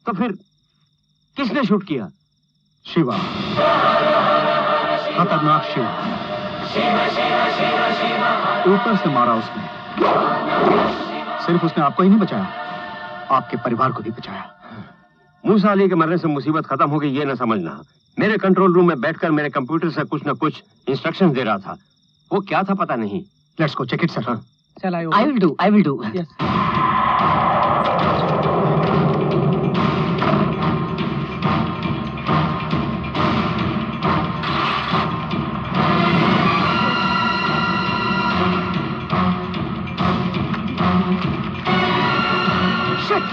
तो फिर किसने शूट किया? शिवा, खतरनाक शिवा। ऊपर से मारा उसने। सिर्फ उसने आपको ही नहीं बचाया, आपके परिवार को भी बचाया। मूसा अली के मरने से मुसीबत खत्म हो गई ये न समझना। मेरे कंट्रोल रूम में बैठकर मेरे कंप्यूटर से कुछ न कुछ इंस्ट्रक्शंस दे रहा था। वो क्या था पता नहीं। Let's go check it sir. Shall I I will do. I will do. Yes. Shit.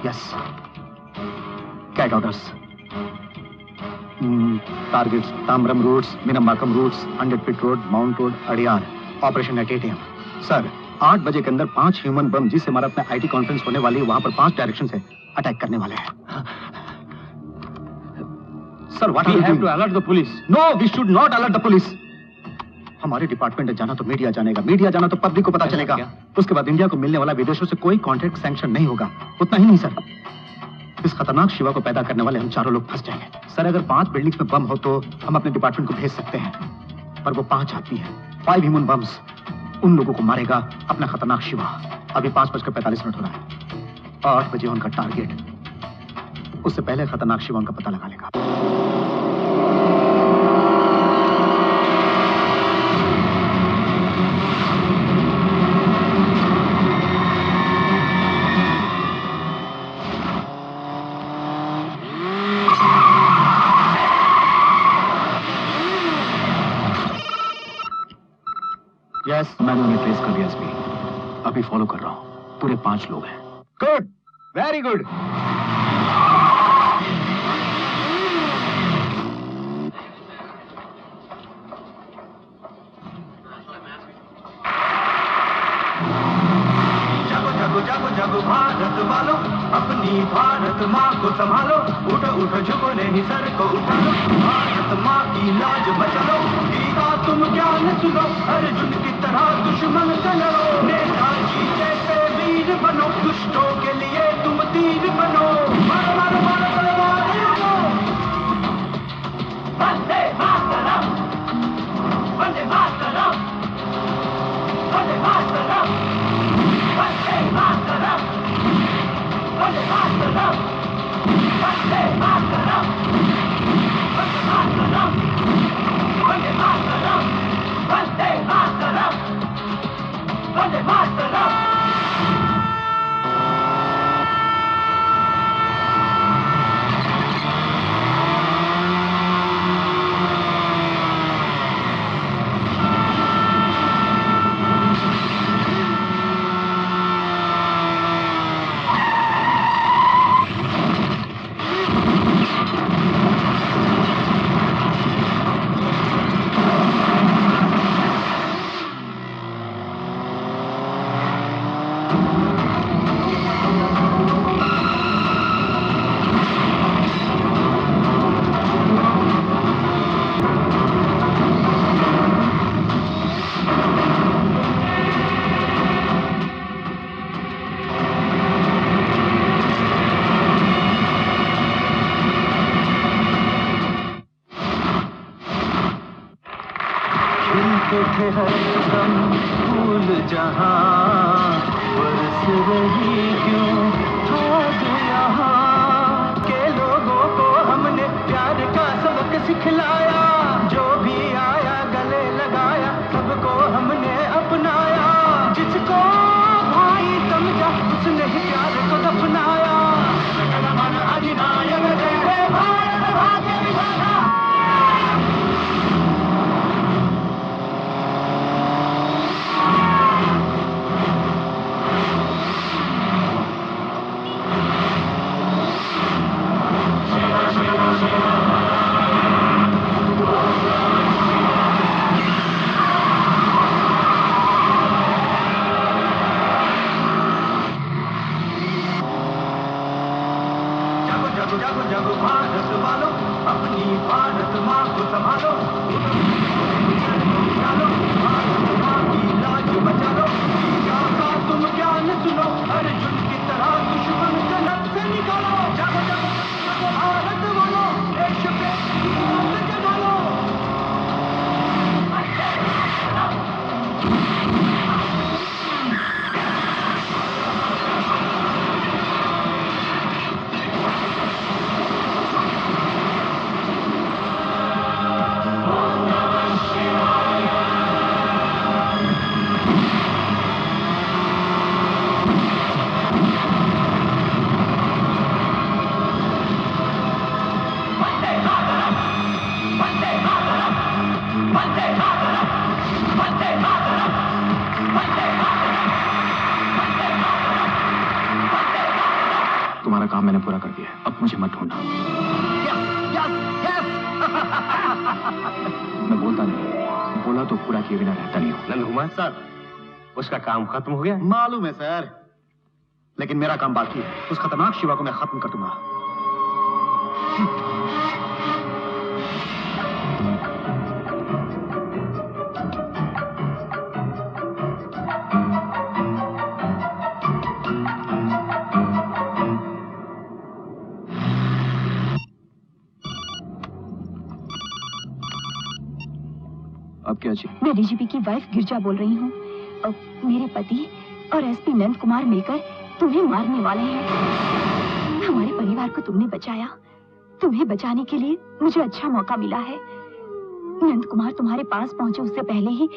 Yes. Cat orders. Targets: Tamram Roads, Minambakam Roads, 100 Feet Road, Mount Road, Adiyar. Operation at 8 AM. Sir, 8 बजे के अंदर 5 human बम जिससे हमारा अपना IT conference होने वाली है वहां पर 5 डायरेक्शन से अटैक करने वाले हैं। Sir, what We have to alert the police. No, we should not alert the police. हमारे डिपार्टमेंट में जाना तो मीडिया जानेगा, मीडिया जाना तो पब्लिक को पता चलेगा। उसके बाद इंडिया को मिलने वाला विदेशों से कोई कॉन्ट्रैक्ट सैंक्शन नहीं होगा। उतना ही नहीं सर, इस खतरनाक शिवा को पैदा करने वाले हम चारों लोग फंस जाएंगे। सर, अगर 5 बिल्डिंग्स में बम हो तो हम अपने डिपार्टमेंट को भेज सकते हैं, पर वो 5 आदमी है, 5 ह्यूमन बम्स। उन लोगों को मारेगा अपना खतरनाक शिवा। अभी 5:45 हो रहा है। 8 बजे उनका टारगेट। उससे पहले खतरनाक शिवा उनका पता लगा लेगा। यस, मैंने उन्हें ट्रेस कर दिया एसपी। अभी फॉलो कर रहा हूँ। पूरे 5 लोग हैं। Good, very good. जागो जागो जागो भारत वालों, अपनी भारत माँ को संभालो। उठो उठो झुको नहीं सर को उठा लो, भारत माँ की लाज बचा लो। गीता तुम ज्ञान सुनो, अर्जुन की तरह दुश्मन से लड़ो। नेताजी जैसे वीर बनो, दुष्टों के लिए तुम तीर बनो। मारो मारो मारो तलवार उठाओ। वंदे मातरम, वंदे मातरम, वंदे मातरम, वंदे मातरम, वंदे मातरम, वंदे मातरम, वंदे मातरम, वंदे मातरम, वंदे मातरम, वंदे मातरम। फूल जहां बरस रही क्यों आज यहाँ के लोगों को हमने प्यार का सबक सिखलाया। जो भी आया गले लगाया, सबको हमने अपनाया। जिसको भाई समझा उसने ही प्यार को दफनाया। मन अधिनायक जय भारत भाग्य विधाता। तुम्हारा काम मैंने पूरा कर दिया है, अब मुझे मत ढूंढना। मैं बोलता नहीं, बोला तो पूरा किए बिना रहता नहीं हूँ। नंद कुमार सर, उसका काम खत्म हो गया? मालूम है सर, लेकिन मेरा काम बाकी है। उस खतरनाक शिवा को मैं खत्म कर दूंगा। अब क्या जी? मैं डीजीपी की वाइफ गिरजा बोल रही हूँ। मेरे पति और एसपी नंद कुमार मिलकर तुम्हें मारने वाले हैं। हमारे परिवार को तुमने बचाया, तुम्हें बचाने के लिए मुझे अच्छा मौका मिला है। नंद कुमार तुम्हारे पास पहुंचे उससे पहले ही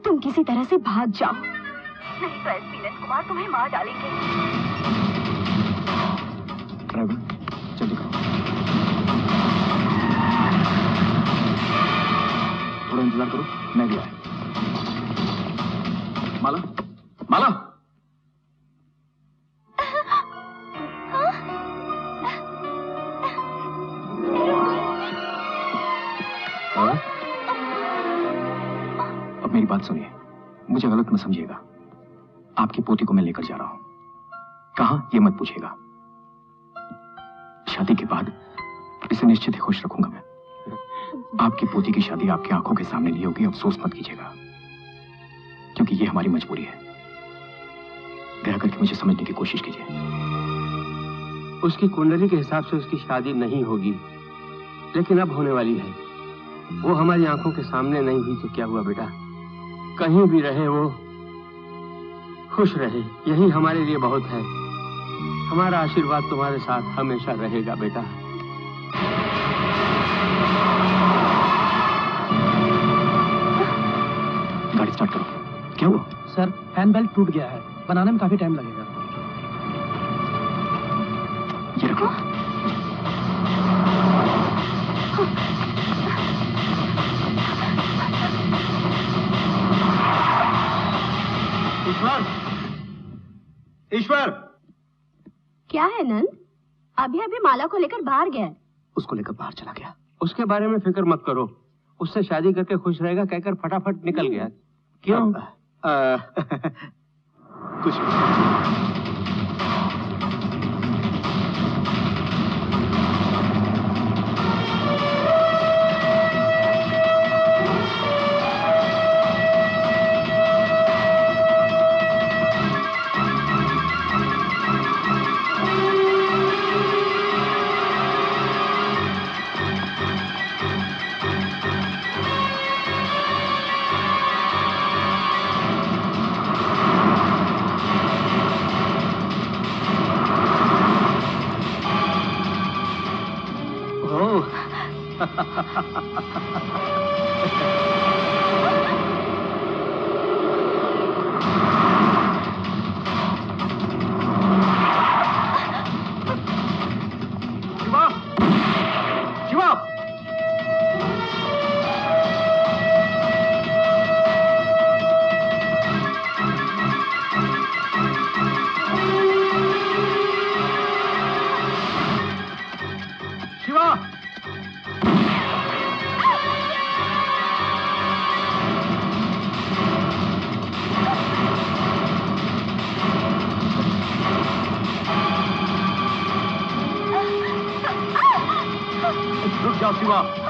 तुम किसी तरह से भाग जाओ, नहीं तो एसपी नंद कुमार तुम्हें मार डालेंगे। ड्राइवर जल्दी करो, थोड़ा इंतजार करो, मैं भी आया। माला, माला, अब मेरी बात सुनिए, मुझे गलत मत समझिएगा। आपकी पोती को मैं लेकर जा रहा हूं। कहां ये मत पूछिएगा। शादी के बाद इसे निश्चित ही खुश रखूंगा मैं। आपकी पोती की शादी आपकी आंखों के सामने नहीं होगी, अफसोस मत कीजिएगा, क्योंकि ये हमारी मजबूरी है। दया करके मुझे समझने की कोशिश कीजिए। उसकी कुंडली के हिसाब से उसकी शादी नहीं होगी, लेकिन अब होने वाली है। वो हमारी आंखों के सामने नहीं हुई तो क्या हुआ बेटा, कहीं भी रहे वो खुश रहे, यही हमारे लिए बहुत है। हमारा आशीर्वाद तुम्हारे साथ हमेशा रहेगा बेटा। गाड़ी स्टार्ट करो। क्या हुआ? सर, हैंड बेल्ट टूट गया है, बनाने में काफी टाइम लगेगा। ये रखो। ईश्वर, ईश्वर, क्या है नंद? अभी अभी माला को लेकर बाहर गया। उसको लेकर बाहर चला गया। उसके बारे में फिक्र मत करो, उससे शादी करके खुश रहेगा कहकर फटाफट निकल गया। क्यों? कुछ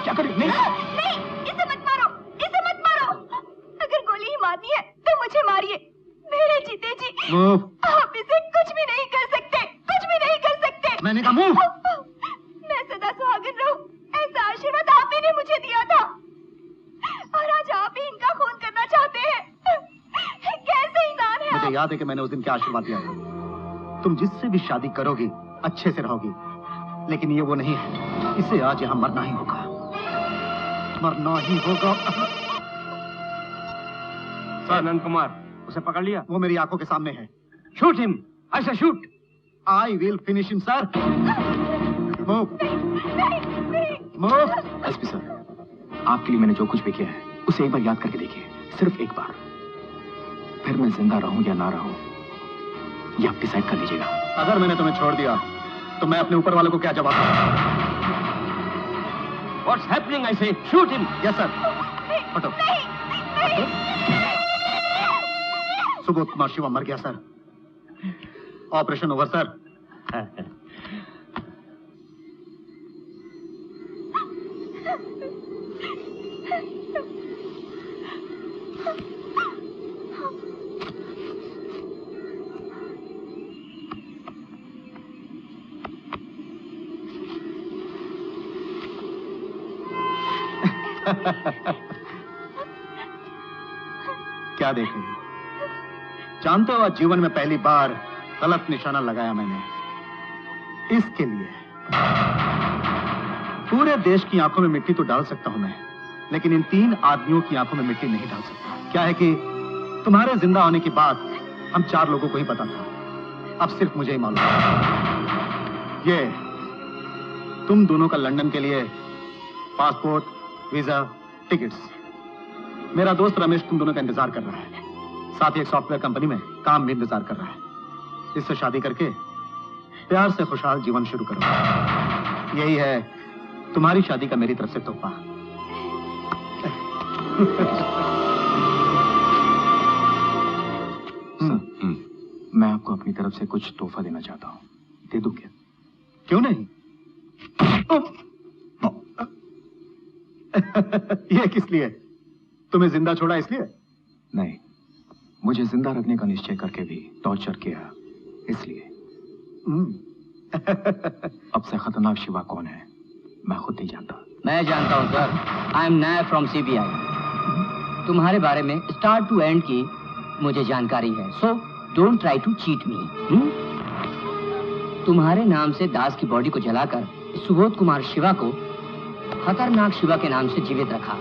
क्या करें? नहीं, इसे मत मारो, इसे मत मारो। अगर गोली ही मारनी है तो मुझे मारिए, मेरे जीते जी आप इसे कुछ भी नहीं कर सकते, कुछ भी नहीं कर सकते। मैंने कहा मूव। मैं सदा सुहागन रहूं, ऐसा आशीर्वाद आप ही ने मुझे दिया था, और आज आप ही इनका खून करना चाहते हैं। कैसे इंसान है? मुझे याद है कि मैंने उस दिन क्या आशीर्वाद दिया है। तुम जिससे भी शादी करोगी अच्छे से रहोगी, लेकिन ये वो नहीं है। इसे आज यहाँ मरना ही होगा, मरना ही होगा। सर, नंद कुमार, उसे पकड़ लिया? वो मेरी आंखों के सामने है। शूट हिम, ऐसा shoot. I will finish him sir. Move, move. SP sir, आपके लिए मैंने जो कुछ भी किया है उसे एक बार याद करके देखिए, सिर्फ एक बार। फिर मैं जिंदा रहूं या ना रहूं, ये आप डिसाइड कर लीजिएगा। अगर मैंने तुम्हें छोड़ दिया तो मैं अपने ऊपर वालों को क्या जवाब दूं? What's happening? I say, shoot him. Yes, sir. हटो। सुबोध कुमार शिवा मर गया सर। Operation over sir. क्या देख रही हो? जानते हो आज जीवन में पहली बार गलत निशाना लगाया मैंने। इसके लिए पूरे देश की आंखों में मिट्टी तो डाल सकता हूं मैं, लेकिन इन 3 आदमियों की आंखों में मिट्टी नहीं डाल सकता। क्या है कि तुम्हारे जिंदा होने की बात हम 4 लोगों को ही पता था, अब सिर्फ मुझे ही मालूम है। ये तुम दोनों का लंदन के लिए पासपोर्ट, वीजा, टिकट्स। मेरा दोस्त रमेश तुम दोनों का इंतजार कर रहा है, साथ ही एक सॉफ्टवेयर कंपनी में काम भी इंतजार कर रहा है। इससे शादी करके प्यार से खुशहाल जीवन शुरू करो। यही है तुम्हारी शादी का मेरी तरफ से तोहफा। मैं आपको अपनी तरफ से कुछ तोहफा देना चाहता हूँ, दे दूं क्या? क्यों नहीं? ये किस लिए? तुम्हें जिंदा छोड़ा इसलिए? नहीं, मुझे जिंदा रखने का निश्चय करके भी टॉर्चर किया इसलिए। अब से खतरनाक शिवा कौन है मैं खुद नहीं जानता। मैं जानता हूं sir. I am Nair from CBI। तुम्हारे बारे में स्टार्ट टू एंड की मुझे जानकारी है, so don't try to cheat me. तुम्हारे नाम से दास की बॉडी को जलाकर सुबोध कुमार शिवा को खतरनाक शिवा के नाम से जीवित रखा।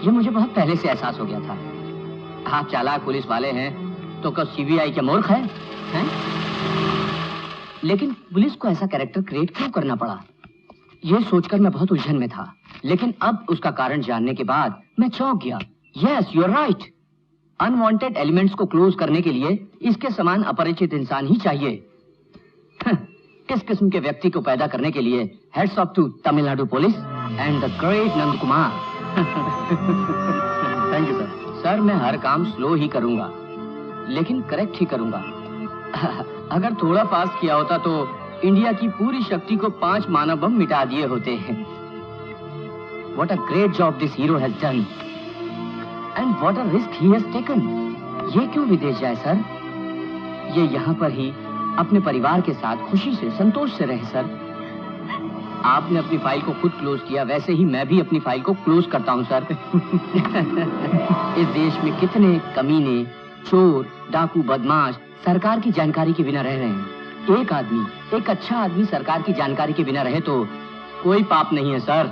ये मुझे बहुत पहले से एहसास हो गया था। आप चालाक पुलिस वाले हैं तो क्या CBI के मूर्ख हैं? लेकिन पुलिस को ऐसा कैरेक्टर क्रिएट क्यों करना पड़ा, ये सोचकर मैं बहुत उलझन में था। लेकिन अब उसका कारण जानने के बाद मैं चौंक गया। Yes, you are right. Unwanted elements को क्लोज करने के लिए इसके समान अपरिचित इंसान ही चाहिए। इस किस्म के व्यक्ति को पैदा करने के लिए heads off to Tamil Nadu police and the great Nand Kumar. Thank you sir. Sir मैं हर काम स्लो ही करूंगा, लेकिन करेक्ट ही करूंगा। अगर थोड़ा फास्ट किया होता तो इंडिया की पूरी शक्ति को 5 मानव बम मिटा दिए होते हैं। What a great job this hero has done, and what a risk he has taken. ये क्यों विदेश जाए सर? ये यहाँ पर ही अपने परिवार के साथ खुशी से, संतोष से रहे सर। आपने अपनी फाइल को खुद क्लोज किया, वैसे ही मैं भी अपनी फाइल को क्लोज करता हूँ सर। इस देश में कितने कमीने, चोर, डाकू, बदमाश सरकार की जानकारी के बिना रह रहे हैं। एक आदमी, एक अच्छा आदमी सरकार की जानकारी के बिना रहे तो कोई पाप नहीं है सर।